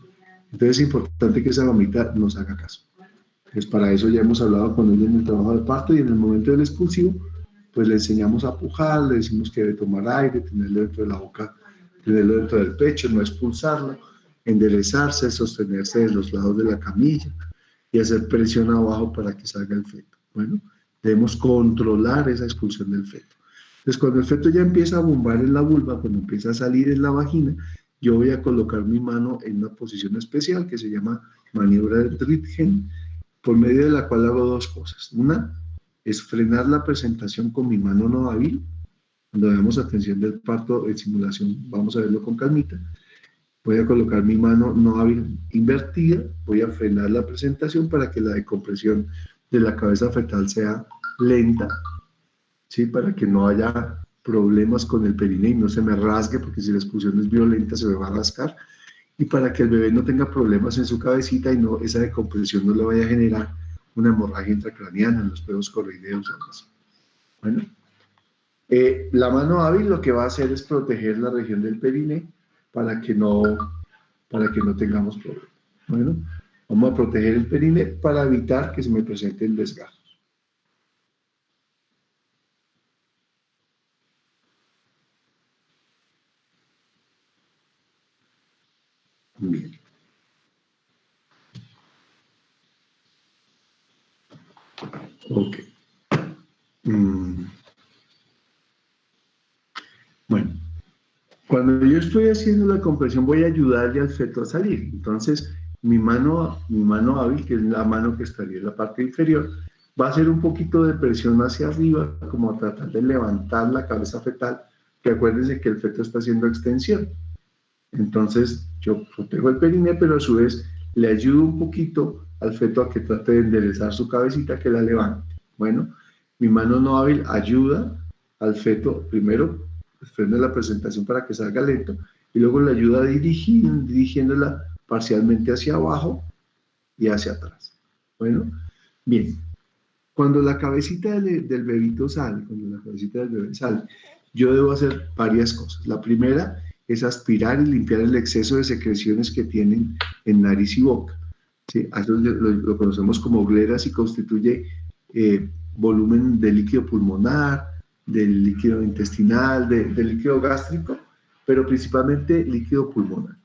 entonces es importante que esa mamita nos haga caso. Pues para eso ya hemos hablado con ella en el trabajo de parto y en el momento del expulsivo, pues le enseñamos a pujar, le decimos que debe tomar aire, tenerlo dentro de la boca, tenerlo dentro del pecho, no expulsarlo, enderezarse, sostenerse de los lados de la camilla y hacer presión abajo para que salga el feto. Bueno, debemos controlar esa expulsión del feto. Entonces, cuando el feto ya empieza a bombar en la vulva, cuando empieza a salir en la vagina, yo voy a colocar mi mano en una posición especial que se llama maniobra de Ritgen, por medio de la cual hago dos cosas. Una es frenar la presentación con mi mano no hábil. Cuando veamos atención del parto en simulación, vamos a verlo con calmita. Voy a colocar mi mano no hábil invertida, voy a frenar la presentación para que la decompresión de la cabeza fetal sea lenta, ¿sí? Para que no haya problemas con el perineo y no se me rasgue, porque si la expulsión es violenta se me va a rascar, y para que el bebé no tenga problemas en su cabecita y no, esa decompresión no le vaya a generar una hemorragia intracraneana en los pedos corroideos o algo así. Bueno, la mano hábil lo que va a hacer es proteger la región del periné para que no, para que no tengamos problemas. Bueno, vamos a proteger el periné para evitar que se me presenten desgarros. Bien. Ok. Mm. Bueno, cuando yo estoy haciendo la compresión voy a ayudarle al feto a salir. Entonces, mi mano hábil, que es la mano que estaría en la parte inferior, va a hacer un poquito de presión hacia arriba, como a tratar de levantar la cabeza fetal, que acuérdense que el feto está haciendo extensión. Entonces, yo protejo el periné, pero a su vez le ayudo un poquito al feto a que trate de enderezar su cabecita, que la levante. Bueno, mi mano no hábil ayuda al feto, primero, frena la presentación para que salga lento, y luego le ayuda a dirigir, dirigiéndola parcialmente hacia abajo y hacia atrás. Bueno, bien. Cuando la cabecita del bebito sale, cuando la cabecita del bebé sale, yo debo hacer varias cosas. La primera es aspirar y limpiar el exceso de secreciones que tienen en nariz y boca. ¿Sí? A eso lo conocemos como gleras y constituye volumen de líquido pulmonar, del líquido intestinal, del líquido gástrico, pero principalmente líquido pulmonar.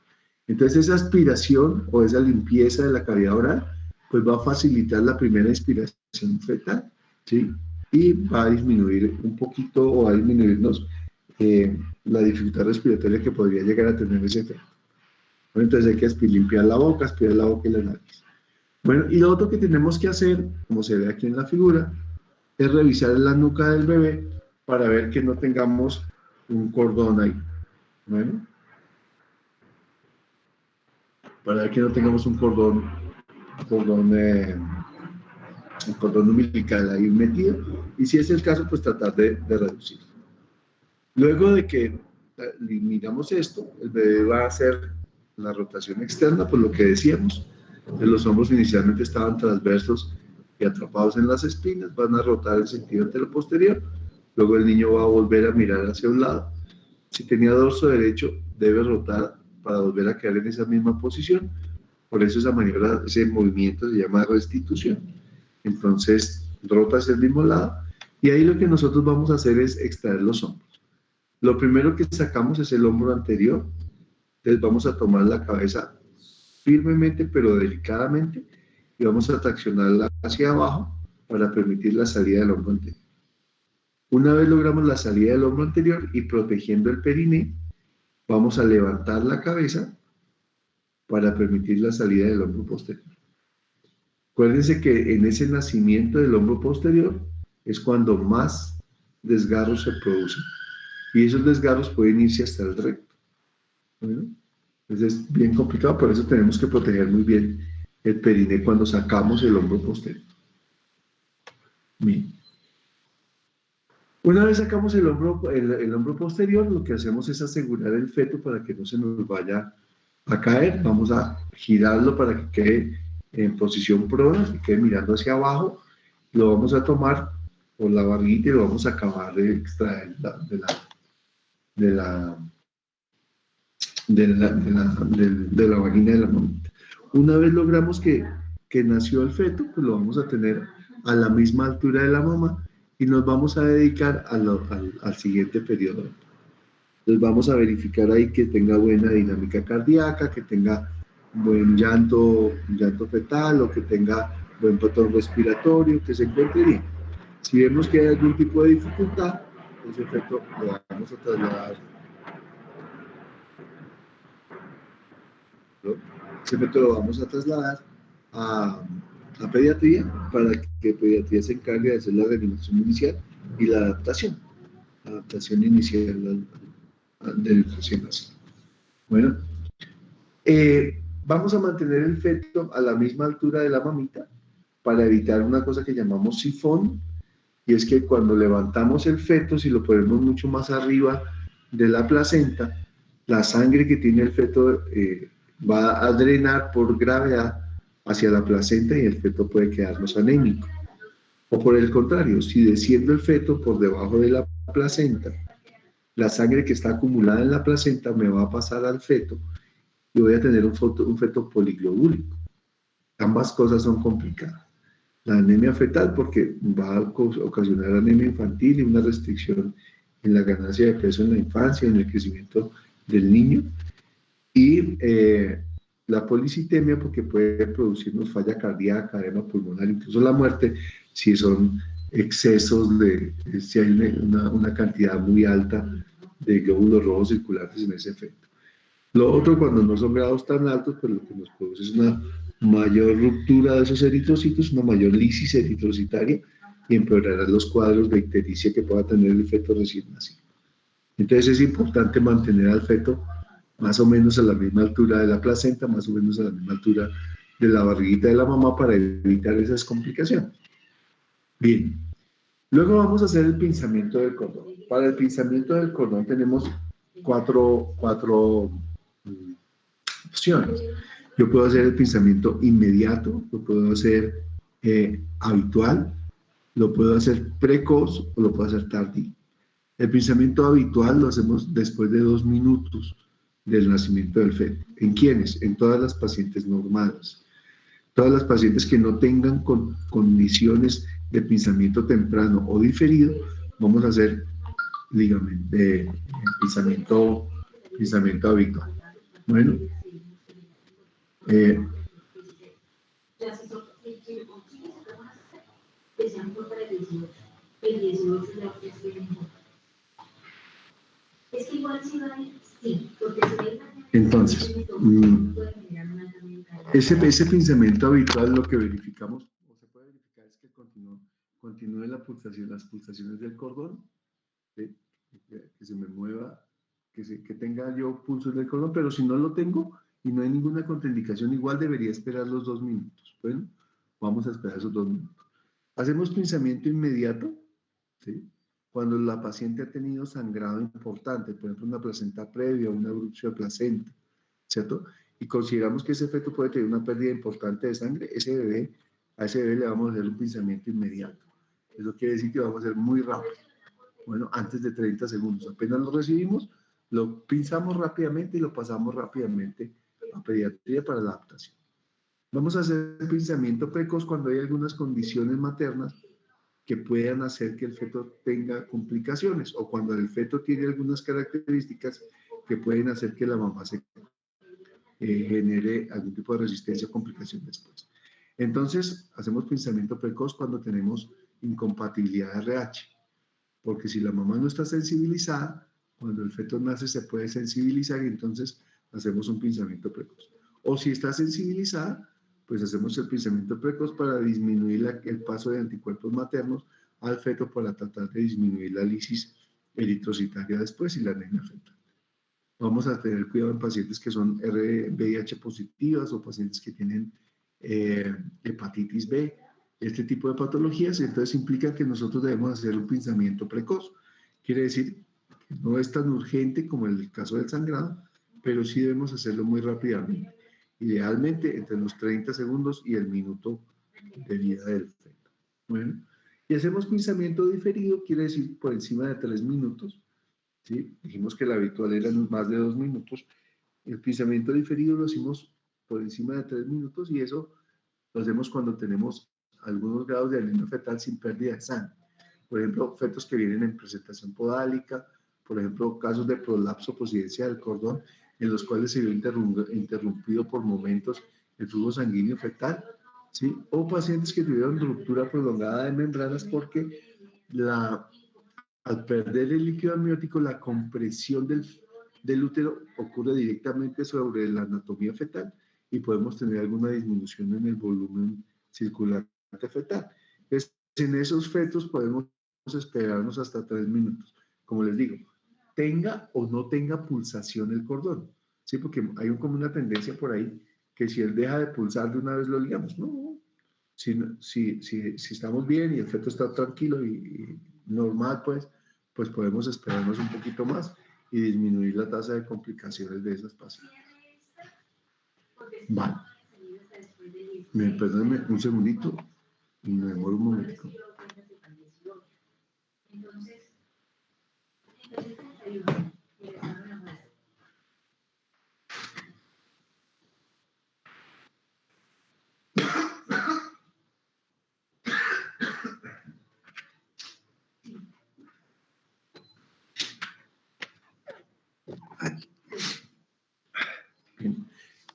Entonces esa aspiración o esa limpieza de la cavidad oral pues va a facilitar la primera inspiración fetal, ¿sí? Y va a disminuir un poquito o va a disminuirnos la dificultad respiratoria que podría llegar a tener ese efecto. Bueno, entonces hay que limpiar la boca, aspirar la boca y la nariz. Bueno, y lo otro que tenemos que hacer, como se ve aquí en la figura, es revisar la nuca del bebé para ver que no tengamos un cordón ahí. Bueno, para ver que no tengamos cordón un cordón umbilical ahí metido, y si es el caso, pues tratar de reducirlo. Luego de que miramos esto, el bebé va a hacer la rotación externa, por lo que decíamos, los hombros inicialmente estaban transversos y atrapados en las espinas, van a rotar en sentido anteroposterior, luego el niño va a volver a mirar hacia un lado, si tenía dorso derecho, debe rotar para volver a quedar en esa misma posición, por eso esa maniobra, ese movimiento se llama restitución. Entonces, rota hacia el mismo lado y ahí lo que nosotros vamos a hacer es extraer los hombros. Lo primero que sacamos es el hombro anterior, Entonces vamos a tomar la cabeza firmemente pero delicadamente y vamos a traccionarla hacia abajo para permitir la salida del hombro anterior. Una vez logramos la salida del hombro anterior y protegiendo el periné, vamos a levantar la cabeza para permitir la salida del hombro posterior. Acuérdense que en ese nacimiento del hombro posterior es cuando más desgarros se producen y esos desgarros pueden irse hasta el recto. Bueno, entonces es bien complicado, por eso tenemos que proteger muy bien el periné cuando sacamos el hombro posterior. Bien. Una vez sacamos el hombro posterior, lo que hacemos es asegurar el feto para que no se nos vaya a caer. Vamos a girarlo para que quede en posición prona, que quede mirando hacia abajo. Lo vamos a tomar por la barriguita y lo vamos a acabar de extraer de la, de la vagina de la mamita. Una vez logramos que nació el feto, pues lo vamos a tener a la misma altura de la mamá y nos vamos a dedicar al siguiente periodo. Entonces vamos a verificar ahí que tenga buena dinámica cardíaca, que tenga buen llanto fetal o que tenga buen patrón respiratorio, que se encuentre bien. Si vemos que hay algún tipo de dificultad, ese feto lo vamos a trasladar, ¿no? Ese feto lo vamos a trasladar a pediatría para que pediatría se encargue de hacer la reanimación inicial y la adaptación inicial del recién nacido. Bueno, vamos a mantener el feto a la misma altura de la mamita para evitar una cosa que llamamos sifón, y es que cuando levantamos el feto, si lo ponemos mucho más arriba de la placenta, la sangre que tiene el feto va a drenar por gravedad hacia la placenta y el feto puede quedarnos anémico. O por el contrario, si desciende el feto por debajo de la placenta, la sangre que está acumulada en la placenta me va a pasar al feto y voy a tener un feto poliglobúlico. Ambas cosas son complicadas. La anemia fetal porque va a ocasionar anemia infantil y una restricción en la ganancia de peso en la infancia, en el crecimiento del niño. Y la policitemia porque puede producirnos falla cardíaca, edema pulmonar, incluso la muerte, si son excesos si hay una cantidad muy alta de glóbulos rojos circulares en ese efecto. Lo otro, cuando no son grados tan altos, pues lo que nos produce es una mayor ruptura de esos eritrocitos, una mayor lisis eritrocitaria y empeorará los cuadros de ictericia que pueda tener el feto recién nacido. Entonces es importante mantener al feto más o menos a la misma altura de la placenta, más o menos a la misma altura de la barriguita de la mamá para evitar esas complicaciones. Bien, luego vamos a hacer el pinzamiento del cordón. Para el pinzamiento del cordón tenemos cuatro opciones. Yo puedo hacer el pinzamiento inmediato, lo puedo hacer habitual, lo puedo hacer precoz o lo puedo hacer tardío. El pinzamiento habitual lo hacemos después de 2 minutos del nacimiento del feto. ¿En quiénes? En todas las pacientes normales. Todas las pacientes que no tengan condiciones de pinzamiento temprano o diferido, vamos a hacer pinzamiento habitual. Bueno, eh, entonces, ese pensamiento habitual lo que verificamos, o se puede verificar, es que continúe las pulsaciones del cordón, ¿sí? Que se me mueva, que tenga yo pulsos del cordón, pero si no lo tengo y no hay ninguna contraindicación, igual debería esperar los 2 minutos. Bueno, vamos a esperar esos 2 minutos. Hacemos pensamiento inmediato, ¿sí? Cuando la paciente ha tenido sangrado importante, por ejemplo, una placenta previa, una erupción de placenta, ¿cierto? Y consideramos que ese feto puede tener una pérdida importante de sangre, a ese bebé le vamos a hacer un pinzamiento inmediato. Eso quiere decir que vamos a hacer muy rápido. Bueno, antes de 30 segundos. Apenas lo recibimos, lo pinzamos rápidamente y lo pasamos rápidamente a pediatría para la adaptación. Vamos a hacer el pinzamiento precoz cuando hay algunas condiciones maternas que puedan hacer que el feto tenga complicaciones o cuando el feto tiene algunas características que pueden hacer que la mamá se genere algún tipo de resistencia o complicación después. Entonces, hacemos pinzamiento precoz cuando tenemos incompatibilidad de RH, porque si la mamá no está sensibilizada, cuando el feto nace se puede sensibilizar y entonces hacemos un pinzamiento precoz. O si está sensibilizada, pues hacemos el pinzamiento precoz para disminuir el paso de anticuerpos maternos al feto para tratar de disminuir la lisis eritrocitaria después y la anemia fetal. Vamos a tener cuidado en pacientes que son VIH positivas o pacientes que tienen hepatitis B, este tipo de patologías, entonces implica que nosotros debemos hacer un pinzamiento precoz. Quiere decir que no es tan urgente como en el caso del sangrado, pero sí debemos hacerlo muy rápidamente. Idealmente entre los 30 segundos y el minuto de vida del feto. Bueno, y hacemos pinzamiento diferido, quiere decir por encima de 3 minutos. ¿Sí? Dijimos que la habitual eran más de 2 minutos. El pinzamiento diferido lo hacemos por encima de 3 minutos y eso lo hacemos cuando tenemos algunos grados de anemia fetal sin pérdida de sangre. Por ejemplo, fetos que vienen en presentación podálica, por ejemplo, casos de prolapso posidencia del cordón, en los cuales se vio interrumpido por momentos el flujo sanguíneo fetal, ¿sí? O pacientes que tuvieron ruptura prolongada de membranas porque al perder el líquido amniótico, la compresión del útero ocurre directamente sobre la anatomía fetal y podemos tener alguna disminución en el volumen circulante fetal. Entonces, en esos fetos podemos esperarnos hasta 3 minutos. Como les digo, tenga o no tenga pulsación el cordón, ¿sí? Porque hay como una tendencia por ahí que si él deja de pulsar de una vez lo ligamos. No, si estamos bien y el feto está tranquilo y normal, pues podemos esperarnos un poquito más y disminuir la tasa de complicaciones de esas pacientes. Vale. Perdónenme un segundito y me demoro un momentico. Bien.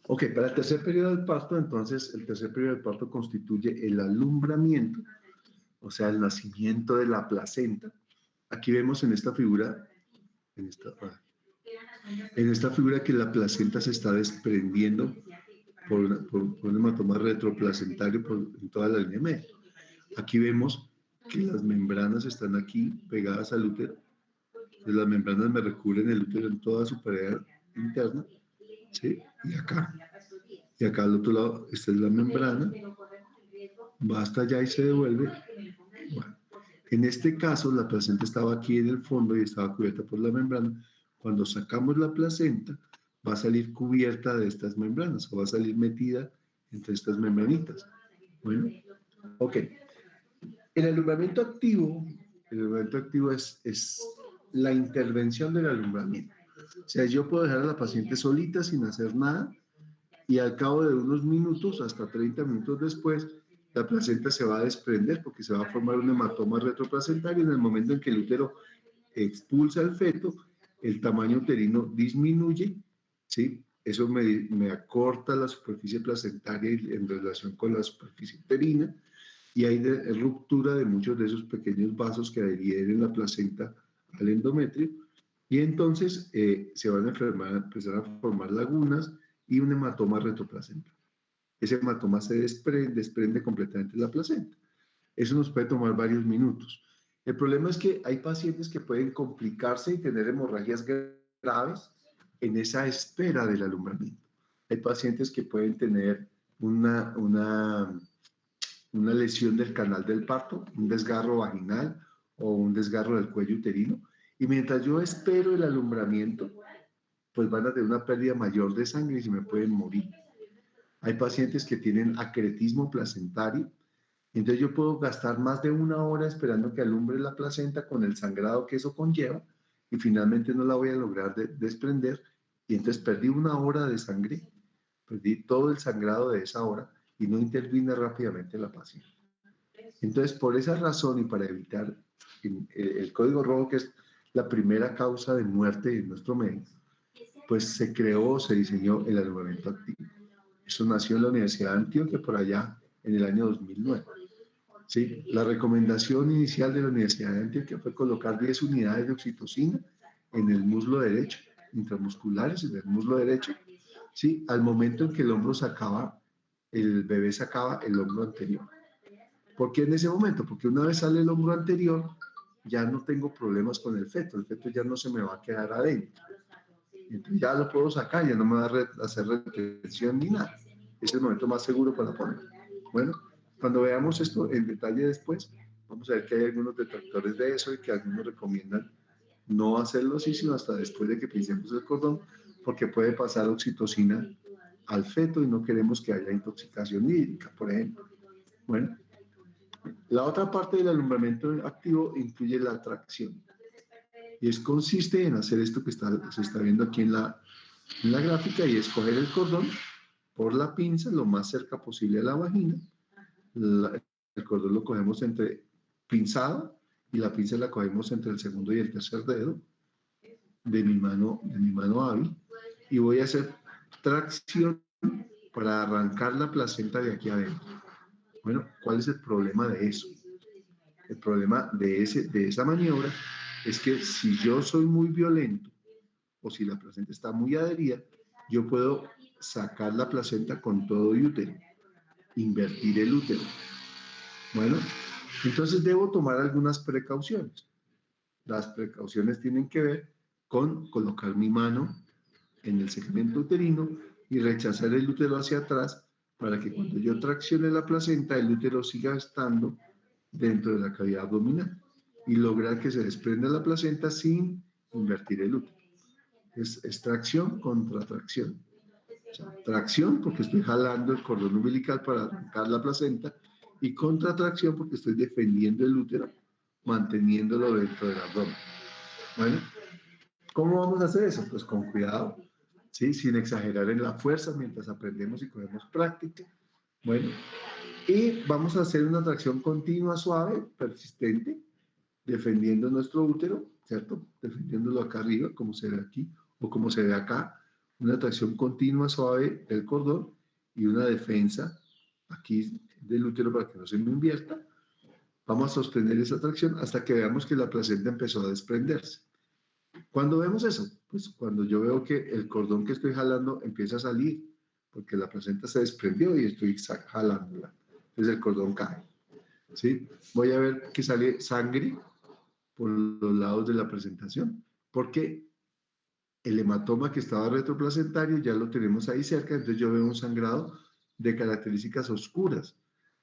Ok, para el tercer periodo del parto, entonces, el tercer periodo del parto constituye el alumbramiento, o sea, el nacimiento de la placenta. Aquí vemos en esta figura, en esta figura que la placenta se está desprendiendo por un hematoma retroplacentario en toda la línea media. Aquí vemos que las membranas están aquí pegadas al útero. Entonces, las membranas me recubren el útero en toda su pared interna, ¿sí? Y acá al otro lado, esta es la membrana, va hasta allá y se devuelve. Bueno, en este caso, la placenta estaba aquí en el fondo y estaba cubierta por la membrana. Cuando sacamos la placenta, va a salir cubierta de estas membranas o va a salir metida entre estas membranitas. Bueno, ok. El alumbramiento activo es la intervención del alumbramiento. O sea, yo puedo dejar a la paciente solita sin hacer nada y al cabo de unos minutos, hasta 30 minutos después, la placenta se va a desprender porque se va a formar un hematoma retroplacentario. En el momento en que el útero expulsa el feto, el tamaño uterino disminuye, ¿sí? Eso me acorta la superficie placentaria en relación con la superficie uterina y hay ruptura de muchos de esos pequeños vasos que adhieren la placenta al endometrio y entonces se van a empezar a formar lagunas y un hematoma retroplacentario. Ese hematoma se desprende completamente de la placenta. Eso nos puede tomar varios minutos. El problema es que hay pacientes que pueden complicarse y tener hemorragias graves en esa espera del alumbramiento. Hay pacientes que pueden tener una lesión del canal del parto, un desgarro vaginal o un desgarro del cuello uterino. Y mientras yo espero el alumbramiento, pues van a tener una pérdida mayor de sangre y se me pueden morir. Hay pacientes que tienen acretismo placentario, entonces yo puedo gastar más de 1 hora esperando que alumbre la placenta con el sangrado que eso conlleva y finalmente no la voy a lograr desprender y entonces perdí 1 hora de sangre, perdí todo el sangrado de esa hora y no intervine rápidamente la paciente. Entonces, por esa razón y para evitar el código rojo, que es la primera causa de muerte en nuestro medio, pues se creó, se diseñó el alumbramiento activo. Eso nació en la Universidad de Antioquia por allá en el año 2009. ¿Sí? La recomendación inicial de la Universidad de Antioquia fue colocar 10 unidades de oxitocina en el muslo derecho, intramusculares en el muslo derecho, ¿sí? Al momento en que el hombro sacaba, el bebé sacaba el hombro anterior. ¿Por qué en ese momento? Porque una vez sale el hombro anterior, ya no tengo problemas con el feto ya no se me va a quedar adentro. Entonces ya lo puedo sacar, ya no me va a hacer retención ni nada. Es el momento más seguro para ponerlo. Bueno, cuando veamos esto en detalle después, vamos a ver que hay algunos detractores de eso y que algunos recomiendan no hacerlo así, sino hasta después de que pisemos el cordón, porque puede pasar oxitocina al feto y no queremos que haya intoxicación hídrica, por ejemplo. Bueno, la otra parte del alumbramiento activo incluye la tracción. Y consiste en hacer esto que se está viendo aquí en la gráfica y es coger el cordón por la pinza lo más cerca posible a la vagina. El cordón lo cogemos entre pinzado y la pinza la cogemos entre el segundo y el tercer dedo de mi mano hábil y voy a hacer tracción para arrancar la placenta de aquí adentro. Bueno, ¿cuál es el problema de eso? El problema de esa maniobra es que si yo soy muy violento o si la placenta está muy adherida, yo puedo sacar la placenta con todo y útero, invertir el útero. Bueno, entonces debo tomar algunas precauciones. Las precauciones tienen que ver con colocar mi mano en el segmento uterino y rechazar el útero hacia atrás para que cuando yo traccione la placenta, el útero siga estando dentro de la cavidad abdominal y lograr que se desprenda la placenta sin invertir el útero. Es tracción contra tracción. O sea, tracción porque estoy jalando el cordón umbilical para arrancar la placenta y contratracción porque estoy defendiendo el útero, manteniéndolo dentro del abdomen. Bueno, ¿cómo vamos a hacer eso? Pues con cuidado, ¿sí? Sin exagerar en la fuerza mientras aprendemos y cogemos práctica. Bueno, y vamos a hacer una tracción continua, suave, persistente, defendiendo nuestro útero, ¿cierto? Defendiéndolo acá arriba, como se ve aquí, o como se ve acá, una tracción continua, suave del cordón y una defensa aquí del útero para que no se me invierta. Vamos a sostener esa tracción hasta que veamos que la placenta empezó a desprenderse. ¿Cuándo vemos eso? Pues cuando yo veo que el cordón que estoy jalando empieza a salir, porque la placenta se desprendió y estoy jalándola. Entonces el cordón cae. ¿Sí? Voy a ver que sale sangre por los lados de la presentación, porque el hematoma que estaba retroplacentario ya lo tenemos ahí cerca, entonces yo veo un sangrado de características oscuras.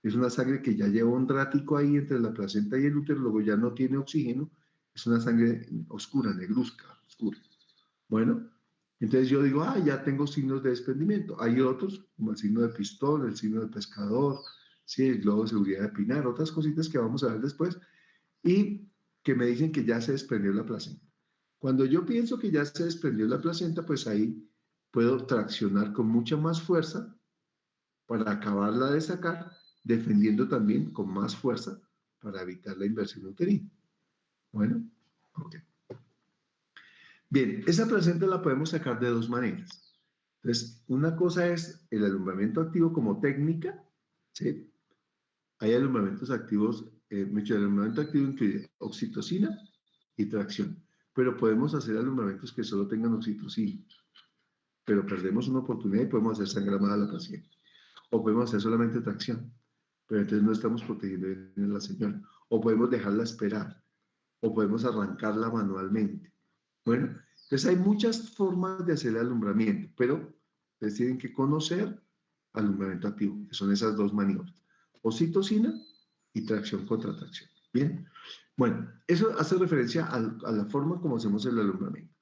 Es una sangre que ya lleva un rático ahí entre la placenta y el útero, luego ya no tiene oxígeno, es una sangre oscura, negruzca, oscura. Bueno, entonces yo digo, ya tengo signos de desprendimiento. Hay otros, como el signo de pistón, el signo de pescador, ¿sí? El globo de seguridad de Pinar, otras cositas que vamos a ver después, y que me dicen que ya se desprendió la placenta. Cuando yo pienso que ya se desprendió la placenta, pues ahí puedo traccionar con mucha más fuerza para acabarla de sacar, defendiendo también con más fuerza para evitar la inversión uterina. Bueno, ok. Bien, esa placenta la podemos sacar de dos maneras. Entonces, una cosa es el alumbramiento activo como técnica, ¿sí? Hay alumbramientos activos, el alumbramiento activo incluye oxitocina y tracción, pero podemos hacer alumbramientos que solo tengan oxitocina, pero perdemos una oportunidad y podemos hacer sangramada a la paciente. O podemos hacer solamente tracción, pero entonces no estamos protegiendo a la señora. O podemos dejarla esperar, o podemos arrancarla manualmente. Bueno, entonces hay muchas formas de hacer el alumbramiento, pero ustedes tienen que conocer alumbramiento activo, que son esas dos maniobras, oxitocina y tracción contra tracción. Bien, bueno, eso hace referencia a la forma como hacemos el alumbramiento,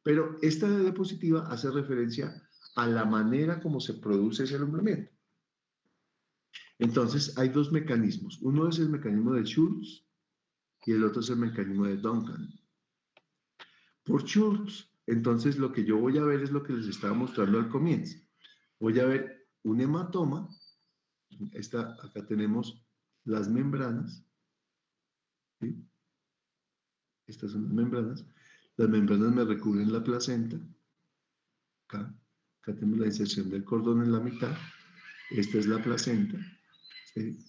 pero esta diapositiva hace referencia a la manera como se produce ese alumbramiento. Entonces, hay dos mecanismos. Uno es el mecanismo de Schultz y el otro es el mecanismo de Duncan. Por Schultz, entonces lo que yo voy a ver es lo que les estaba mostrando al comienzo. Voy a ver un hematoma. Acá tenemos las membranas. ¿Sí? Estas son las membranas. Las membranas me recubren la placenta. acá tenemos la inserción del cordón en la mitad, esta es la placenta, ¿sí?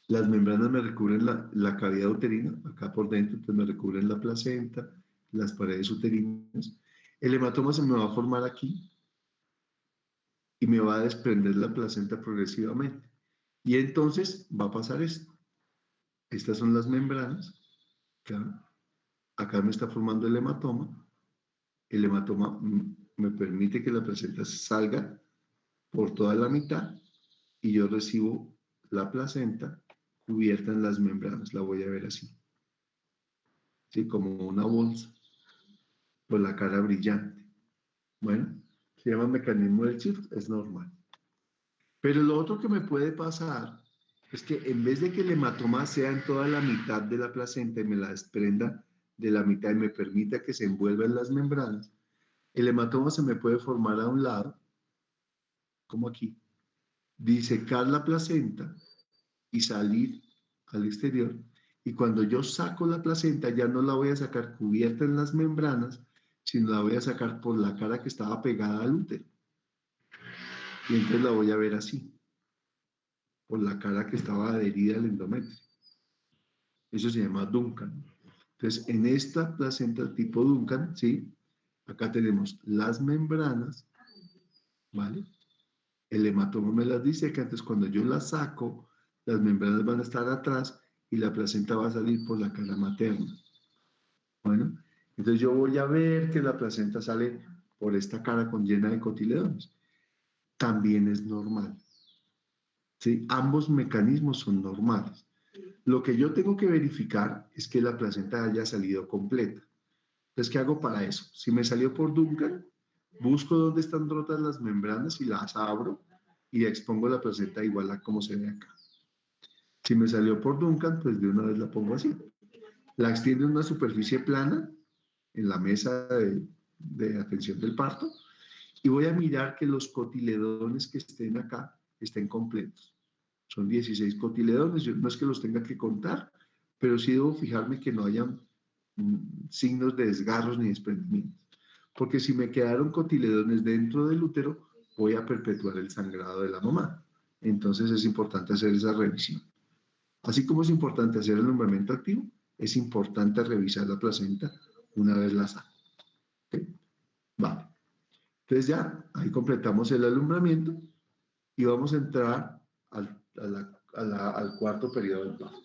Las membranas me recubren la cavidad uterina, acá por dentro, entonces me recubren la placenta, las paredes uterinas. El hematoma se me va a formar aquí y me va a desprender la placenta progresivamente. Y entonces va a pasar esto. Estas son las membranas, acá me está formando el hematoma. El hematoma me permite que la placenta salga por toda la mitad y yo recibo la placenta cubierta en las membranas. La voy a ver así, ¿sí? Como una bolsa, con la cara brillante. Bueno, se llama mecanismo del shift, es normal. Pero lo otro que me puede pasar es que en vez de que el hematoma sea en toda la mitad de la placenta y me la desprenda de la mitad y me permita que se envuelva en las membranas, el hematoma se me puede formar a un lado, como aquí, disecar la placenta y salir al exterior. Y cuando yo saco la placenta, ya no la voy a sacar cubierta en las membranas, sino la voy a sacar por la cara que estaba pegada al útero. Y entonces la voy a ver así, por la cara que estaba adherida al endometrio. Eso se llama Duncan. Entonces, en esta placenta tipo Duncan, ¿sí? Acá tenemos las membranas, ¿vale? El hematoma me las dice que antes cuando yo las saco, las membranas van a estar atrás y la placenta va a salir por la cara materna. Bueno, entonces yo voy a ver que la placenta sale por esta cara con llena de cotiledones. También es normal. ¿Sí? Ambos mecanismos son normales. Lo que yo tengo que verificar es que la placenta haya salido completa. Entonces, ¿qué hago para eso? Si me salió por Duncan, busco dónde están rotas las membranas y las abro y expongo la placenta igual a como se ve acá. Si me salió por Duncan, pues de una vez la pongo así. La extiendo en una superficie plana en la mesa de atención del parto y voy a mirar que los cotiledones que estén acá estén completos. Son 16 cotiledones, yo no es que los tenga que contar, pero sí debo fijarme que no hayan signos de desgarros ni desprendimientos. Porque si me quedaron cotiledones dentro del útero, voy a perpetuar el sangrado de la mamá. Entonces es importante hacer esa revisión. Así como es importante hacer el alumbramiento activo, es importante revisar la placenta una vez la saco. ¿Okay? Vale. Entonces ya, ahí completamos el alumbramiento y vamos a entrar al cuarto periodo del parto.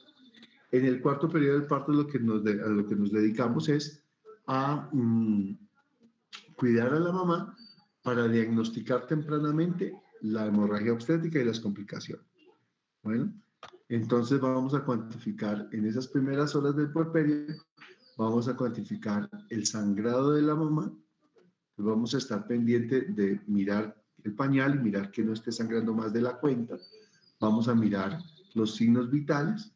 En el cuarto periodo del parto a lo que nos dedicamos es a cuidar a la mamá para diagnosticar tempranamente la hemorragia obstétrica y las complicaciones. Bueno, entonces vamos a cuantificar en esas primeras horas del puerperio, vamos a cuantificar el sangrado de la mamá, pues vamos a estar pendiente de mirar el pañal y mirar que no esté sangrando más de la cuenta. Vamos a mirar los signos vitales.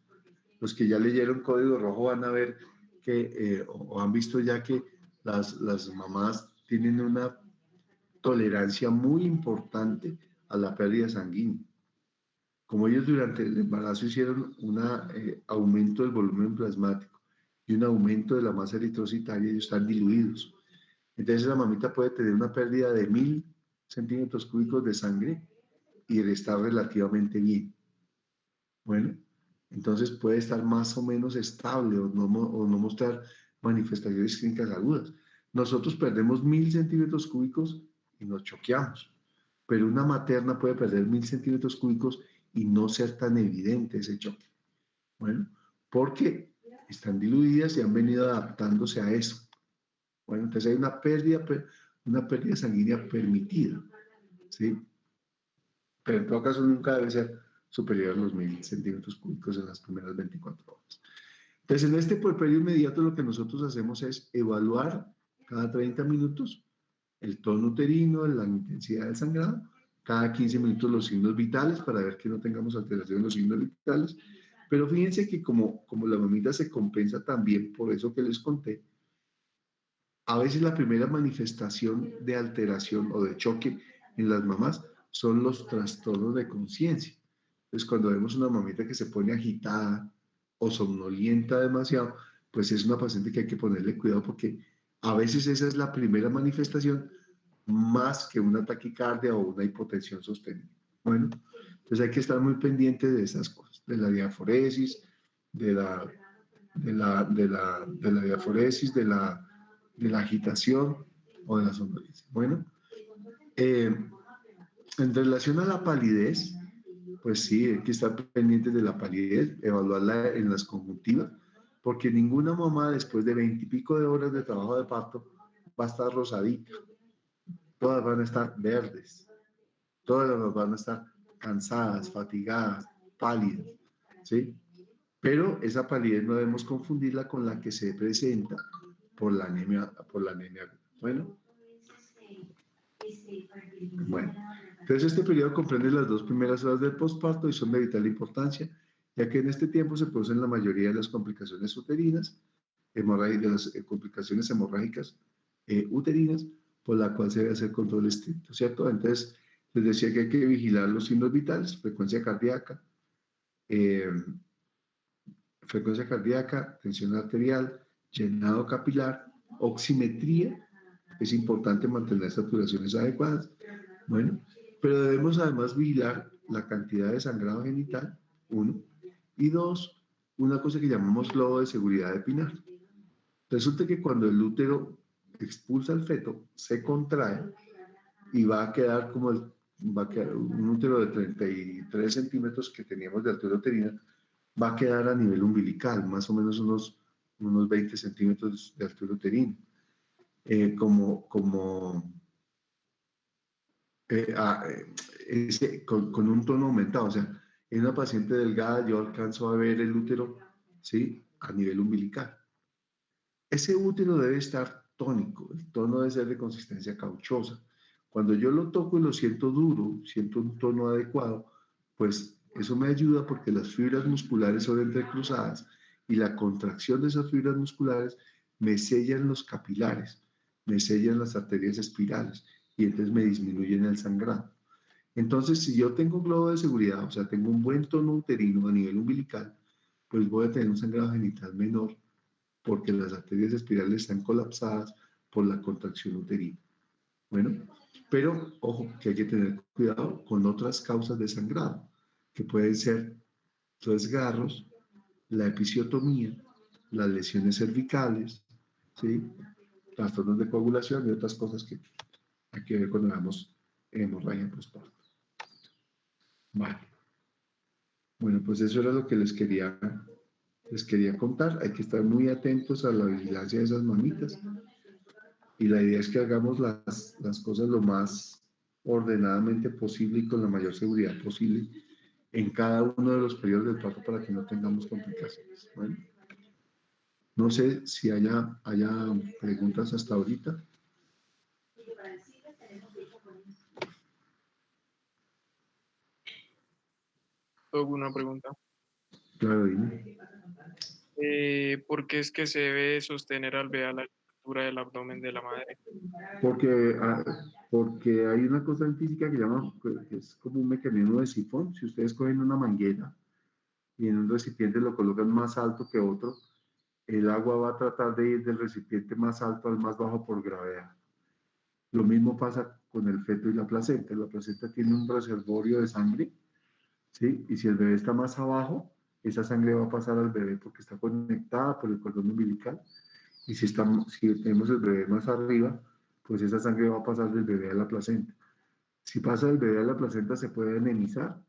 Los que ya leyeron Código Rojo van a ver que, o han visto ya que las mamás tienen una tolerancia muy importante a la pérdida sanguínea. Como ellos durante el embarazo hicieron un aumento del volumen plasmático y un aumento de la masa eritrocitaria, ellos están diluidos. Entonces la mamita puede tener una pérdida de 1000 cm³ de sangre y estar relativamente bien. Bueno, entonces puede estar más o menos estable o no mostrar manifestaciones clínicas agudas. Nosotros perdemos 1000 cm³ y nos choqueamos, pero una materna puede perder 1000 cm³ y no ser tan evidente ese choque. Bueno, porque están diluidas y han venido adaptándose a eso. Bueno, entonces hay una pérdida sanguínea permitida, ¿sí? Pero en todo caso nunca debe ser superior a los 1000 cm³ en las primeras 24 horas. Entonces, en este puerperio inmediato lo que nosotros hacemos es evaluar cada 30 minutos el tono uterino, la intensidad del sangrado, cada 15 minutos los signos vitales para ver que no tengamos alteración en los signos vitales. Pero fíjense que como la mamita se compensa también por eso que les conté, a veces la primera manifestación de alteración o de choque en las mamás son los trastornos de conciencia. Entonces, cuando vemos una mamita que se pone agitada o somnolienta demasiado, pues es una paciente que hay que ponerle cuidado porque a veces esa es la primera manifestación, más que una taquicardia o una hipotensión sostenida. Bueno, entonces hay que estar muy pendiente de esas cosas, de la diaforesis, de la, de la diaforesis, de la agitación o de la somnolencia. Bueno, eh, en relación a la palidez, pues sí, hay que estar pendientes de la palidez, evaluarla en las conjuntivas, porque ninguna mamá después de 20 y pico de horas de trabajo de parto va a estar rosadita, todas van a estar verdes, todas van a estar cansadas, fatigadas, pálidas, ¿sí? Pero esa palidez no debemos confundirla con la que se presenta por la anemia, por la anemia. Bueno, bueno, entonces este periodo comprende las 2 primeras horas del posparto y son de vital importancia, ya que en este tiempo se producen la mayoría de las complicaciones uterinas, de las complicaciones hemorrágicas uterinas, por la cual se debe hacer control estricto, ¿cierto? Entonces, les decía que hay que vigilar los signos vitales, eh, frecuencia cardíaca, tensión arterial, llenado capilar, oximetría, es importante mantener saturaciones adecuadas. Bueno, pero debemos además vigilar la cantidad de sangrado genital, uno, y dos, una cosa que llamamos globo de seguridad de Pinar. Resulta que cuando el útero expulsa al feto, se contrae y va a quedar va a quedar un útero de 33 centímetros que teníamos de altura uterina, va a quedar a nivel umbilical, más o menos unos 20 centímetros de altura uterina. Como eh, ah, con un tono aumentado. O sea, en una paciente delgada yo alcanzo a ver el útero, ¿sí? A nivel umbilical. Ese útero debe estar tónico, el tono debe ser de consistencia cauchosa. Cuando yo lo toco y lo siento duro, siento un tono adecuado, pues eso me ayuda porque las fibras musculares son entrecruzadas y la contracción de esas fibras musculares me sellan los capilares, me sellan las arterias espirales y entonces me disminuyen el sangrado. Entonces, si yo tengo globo de seguridad, o sea, tengo un buen tono uterino a nivel umbilical, pues voy a tener un sangrado genital menor porque las arterias espirales están colapsadas por la contracción uterina. Bueno, pero ojo que hay que tener cuidado con otras causas de sangrado, que pueden ser los desgarros, la episiotomía, las lesiones cervicales, ¿sí? Trastornos de coagulación y otras cosas que hay que ver cuando hagamos hemorragia postparto. Vale. Bueno, pues eso era lo que les quería contar. Hay que estar muy atentos a la vigilancia de esas mamitas. Y la idea es que hagamos las cosas lo más ordenadamente posible y con la mayor seguridad posible en cada uno de los periodos del parto para que no tengamos complicaciones. Bueno, no sé si haya preguntas hasta ahorita. ¿Alguna pregunta? Claro, dime. ¿Por qué es que se debe sostener al bebé a la altura del abdomen de la madre? Porque, porque hay una cosa en física que es como un mecanismo de sifón. Si ustedes cogen una manguera y en un recipiente lo colocan más alto que otro, el agua va a tratar de ir del recipiente más alto al más bajo por gravedad. Lo mismo pasa con el feto y la placenta. La placenta tiene un reservorio de sangre, ¿sí? Y si el bebé está más abajo, esa sangre va a pasar al bebé porque está conectada por el cordón umbilical. Y si tenemos el bebé más arriba, pues esa sangre va a pasar del bebé a la placenta. Si pasa del bebé a la placenta, se puede anemizar.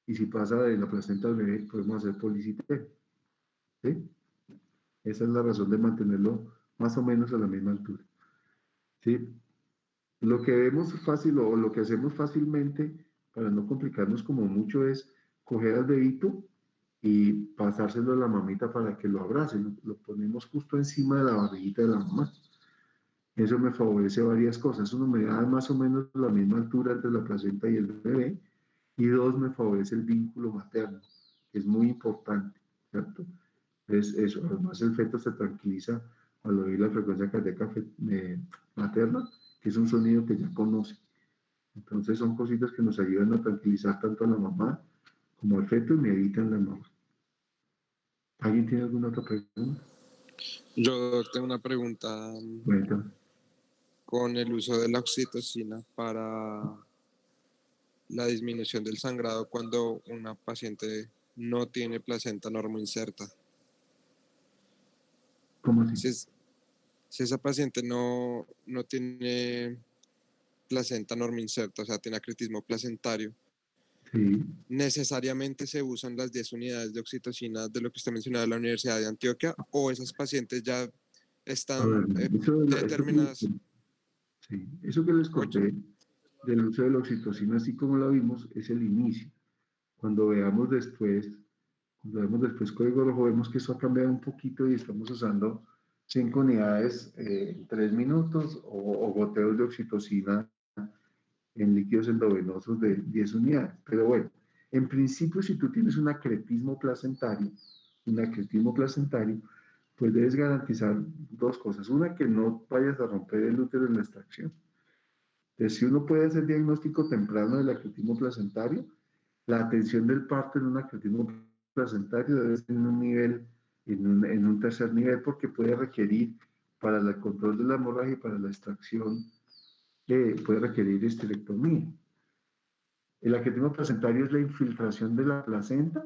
Y si pasa de la placenta al bebé, podemos hacer policitema, ¿sí? Esa es la razón de mantenerlo más o menos a la misma altura, ¿sí? Lo que vemos fácil o lo que hacemos fácilmente para no complicarnos como mucho es coger al bebito y pasárselo a la mamita para que lo abrace. Lo ponemos justo encima de la barriguita de la mamá. Eso me favorece varias cosas. Uno, me da más o menos la misma altura entre la placenta y el bebé. Y dos, me favorece el vínculo materno, que es muy importante, ¿cierto? Es eso. Además, el feto se tranquiliza al oír la frecuencia cardíaca materna, que es un sonido que ya conoce. Entonces, son cositas que nos ayudan a tranquilizar tanto a la mamá como al feto y me evitan la mamá. ¿Alguien tiene alguna otra pregunta? Yo tengo una pregunta. Bueno, con el uso de la oxitocina para la disminución del sangrado cuando una paciente no tiene placenta normoinserta. ¿Cómo Si, así? si esa paciente no tiene placenta normoinserta, o sea, tiene acretismo placentario, Sí. necesariamente se usan las 10 unidades de oxitocina de lo que usted mencionaba de la Universidad de Antioquia, o esas pacientes ya A ver, están eso, determinadas. sí, eso que les Ocho. conté del uso de la oxitocina, así como la vimos, es el inicio. Cuando veamos después, cuando vemos después código rojo, vemos que eso ha cambiado un poquito y estamos usando 5 unidades en 3 minutos o goteos de oxitocina en líquidos endovenosos de 10 unidades. Pero bueno, en principio, si tú tienes un acretismo placentario, pues debes garantizar dos cosas. Una, que no vayas a romper el útero en la extracción. Entonces, si uno puede hacer diagnóstico temprano del acretismo placentario, la atención del parto en un acretismo placentario debe estar en un nivel, en un tercer nivel, porque puede requerir, para el control de la hemorragia y para la extracción, puede requerir esterectomía. El acretismo placentario es la infiltración de la placenta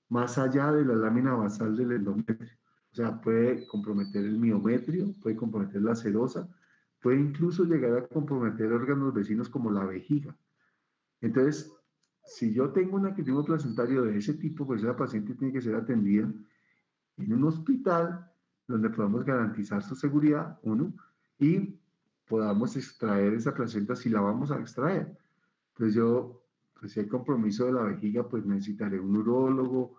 más allá de la lámina basal del endometrio. O sea, puede comprometer el miometrio, puede comprometer la serosa, puede incluso llegar a comprometer órganos vecinos como la vejiga. Entonces, si yo tengo un acretismo placentario de ese tipo, pues esa paciente tiene que ser atendida en un hospital donde podamos garantizar su seguridad, uno, y podamos extraer esa placenta si la vamos a extraer. Pues yo, pues si hay compromiso de la vejiga, pues necesitaré un urólogo,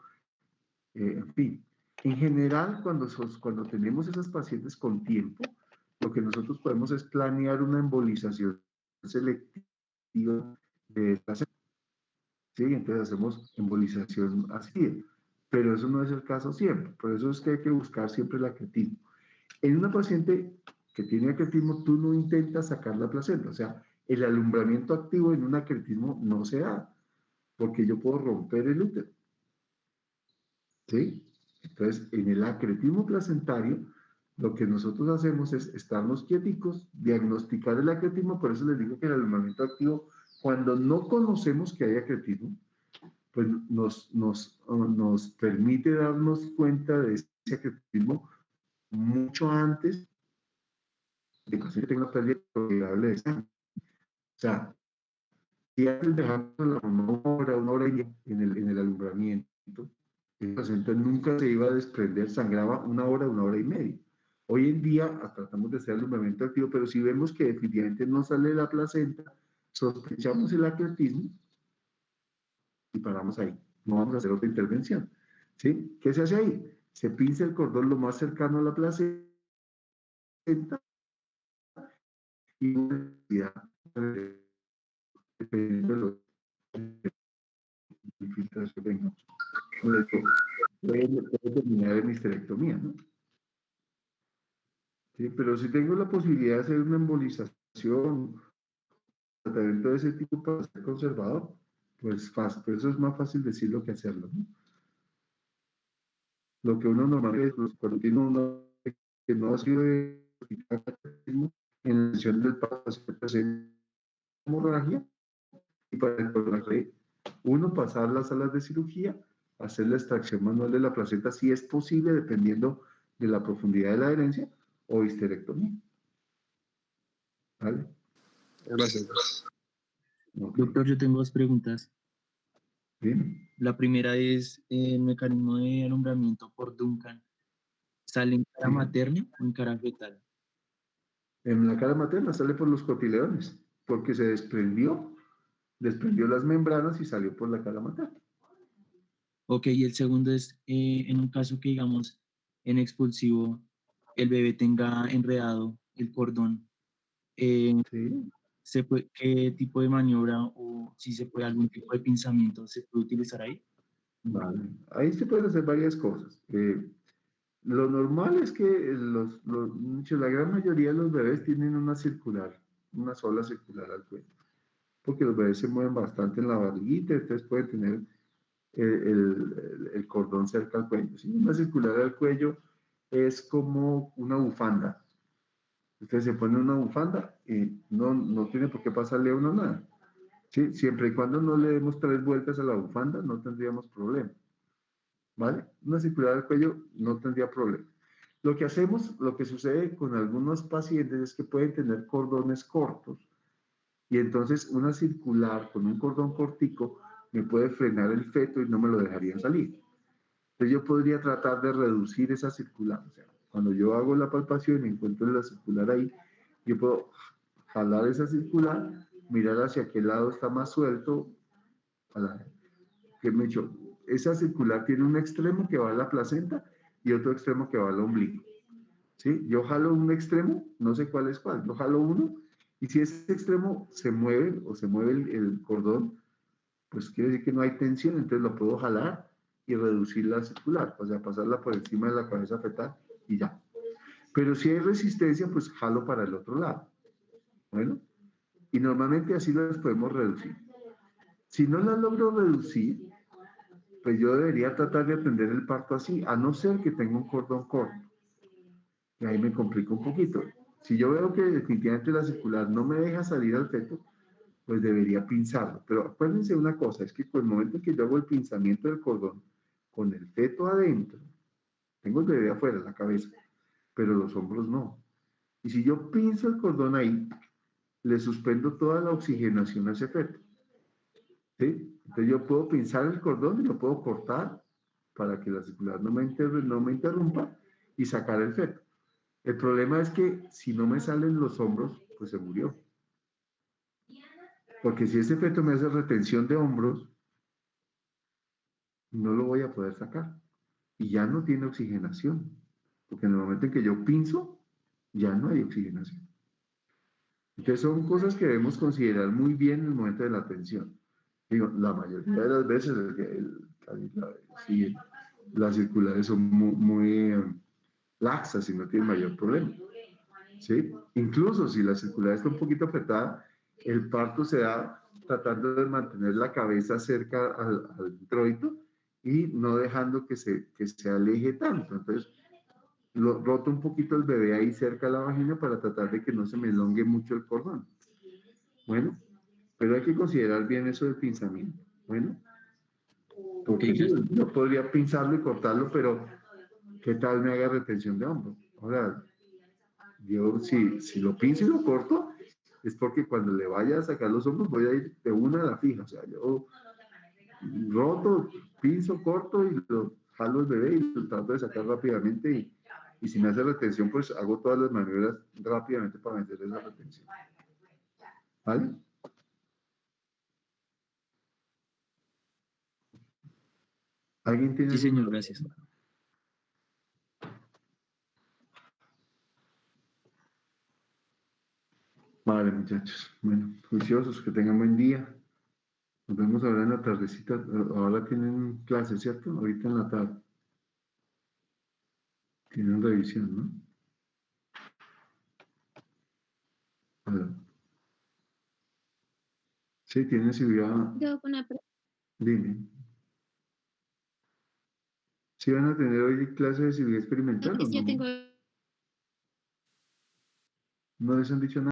en fin. En general, cuando tenemos esas pacientes con tiempo, lo que nosotros podemos es planear una embolización selectiva de estas, ¿sí? Entonces hacemos embolización así, pero eso no es el caso siempre. Por eso es que hay que buscar siempre el acretismo. En una paciente que tiene acretismo, tú no intentas sacar la placenta, o sea, el alumbramiento activo en un acretismo no se da, porque yo puedo romper el útero, ¿sí? Entonces, en el acretismo placentario, lo que nosotros hacemos es estarnos quieticos, diagnosticar el acretismo, por eso les digo que el alumbramiento activo, cuando no conocemos que hay acretismo, pues nos permite darnos cuenta de ese acretismo mucho antes de que tenga una pérdida considerable de sangre. O sea, si antes dejamos una hora y media en el alumbramiento, el paciente nunca se iba a desprender, sangraba una hora y media. Hoy en día tratamos de hacer alumbramiento activo, pero si vemos que definitivamente no sale la placenta, sospechamos el acretismo y paramos ahí. No vamos a hacer otra intervención. ¿Sí? ¿Qué se hace ahí? Se pinza el cordón lo más cercano a la placenta y dependiendo de los filtros que tenga, puede terminar en histerectomía, ¿no? Sí, pero si tengo la posibilidad de hacer una embolización, tratamiento de ese tipo para ser conservador, pues fácil, pero eso es más fácil decirlo que hacerlo, ¿no? Lo que uno normalmente, pues, cuando tiene uno que no ha sido diagnosticado en la sesión del paciente hemorragia, y para el uno pasar las salas de cirugía, hacer la extracción manual de la placenta, si es posible, dependiendo de la profundidad de la herencia, o histerectomía. ¿Vale? Gracias. Okay. Doctor, yo tengo dos preguntas. Bien. La primera es el mecanismo de alumbramiento por Duncan. ¿Sale en cara Sí. materna o en cara fetal? En la cara materna sale por los cotiledones, porque se desprendió las membranas y salió por la cara materna. Ok, y el segundo es en un caso que, digamos, en expulsivo el bebé tenga enredado el cordón, eh, Sí. ¿qué tipo de maniobra o si se puede algún tipo de pinzamiento se puede utilizar ahí? Vale. Ahí se pueden hacer varias cosas. Lo normal es que la gran mayoría de los bebés tienen una sola circular al cuello, porque los bebés se mueven bastante en la barriguita, entonces pueden tener el cordón cerca al cuello. ¿Sí? Una circular al cuello es como una bufanda, Usted se pone una bufanda y no tiene por qué pasarle a uno nada. ¿Sí? Siempre y cuando no le demos 3 vueltas a la bufanda, no tendríamos problema. ¿Vale? Una circular al cuello no tendría problema. Lo que hacemos, lo que sucede con algunos pacientes es que pueden tener cordones cortos y entonces una circular con un cordón cortico me puede frenar el feto y no me lo dejarían salir. Entonces yo podría tratar de reducir esa circular. O sea, cuando yo hago la palpación y encuentro la circular ahí, yo puedo jalar esa circular, mirar hacia qué lado está más suelto, a la, que me echo. Esa circular tiene un extremo que va a la placenta y otro extremo que va al ombligo. ¿Sí? Yo jalo un extremo, no sé cuál es cuál, yo jalo uno y si ese extremo se mueve o se mueve el cordón, pues quiere decir que no hay tensión, entonces lo puedo jalar y reducir la circular, o sea, pasarla por encima de la cabeza fetal y ya. Pero si hay resistencia, pues jalo para el otro lado. Bueno, y normalmente así las podemos reducir. Si no las logro reducir, pues yo debería tratar de atender el parto así, a no ser que tenga un cordón corto. Y ahí me complica un poquito. Si yo veo que definitivamente la circular no me deja salir al feto, pues debería pinzarlo. Pero acuérdense una cosa, es que con el momento que yo hago el pinzamiento del cordón, con el feto adentro, tengo el bebé afuera, la cabeza, pero los hombros no. Y si yo pinzo el cordón ahí, le suspendo toda la oxigenación a ese feto. ¿Sí? Entonces yo puedo pinzar el cordón y lo puedo cortar para que la circular no me interrumpa y sacar el feto. El problema es que si no me salen los hombros, pues se murió. Porque si ese feto me hace retención de hombros, no lo voy a poder sacar. Y ya no tiene oxigenación. Porque en el momento en que yo pinzo, ya no hay oxigenación. Entonces son cosas que debemos considerar muy bien en el momento de la atención. Digo, la mayoría de las veces sí, las circulares son muy laxas y no tienen mayor problema. ¿Sí? Incluso si la circular está un poquito apretada, el parto se da tratando de mantener la cabeza cerca al introito y no dejando que se aleje tanto. Entonces, roto un poquito el bebé ahí cerca de la vagina para tratar de que no se me elongue mucho el cordón. Bueno, pero hay que considerar bien eso del pinzamiento. Bueno, porque sí, yo podría pinzarlo y cortarlo, pero ¿qué tal me haga retención de hombro? Ahora, yo si lo pinzo y lo corto, es porque cuando le vaya a sacar los hombros voy a ir de una a la fija. O sea, yo roto, pinzo, corto y lo jalo el bebé y lo trato de sacar rápidamente y si me hace retención, pues hago todas las maniobras rápidamente para vencer esa retención. ¿Vale? ¿Alguien tiene Sí, señor, alguna? gracias. Vale, muchachos. Bueno, juiciosos, que tengan buen día. Nos vemos ahora en la tardecita. Ahora tienen clase, ¿cierto? Ahorita en la tarde. Tienen revisión, ¿no? Hola. Sí, tienen ciudad. Yo con una Dime. ¿Sí van a tener hoy clase de civilidad experimental o pregunta, yo no? tengo No les han dicho nada.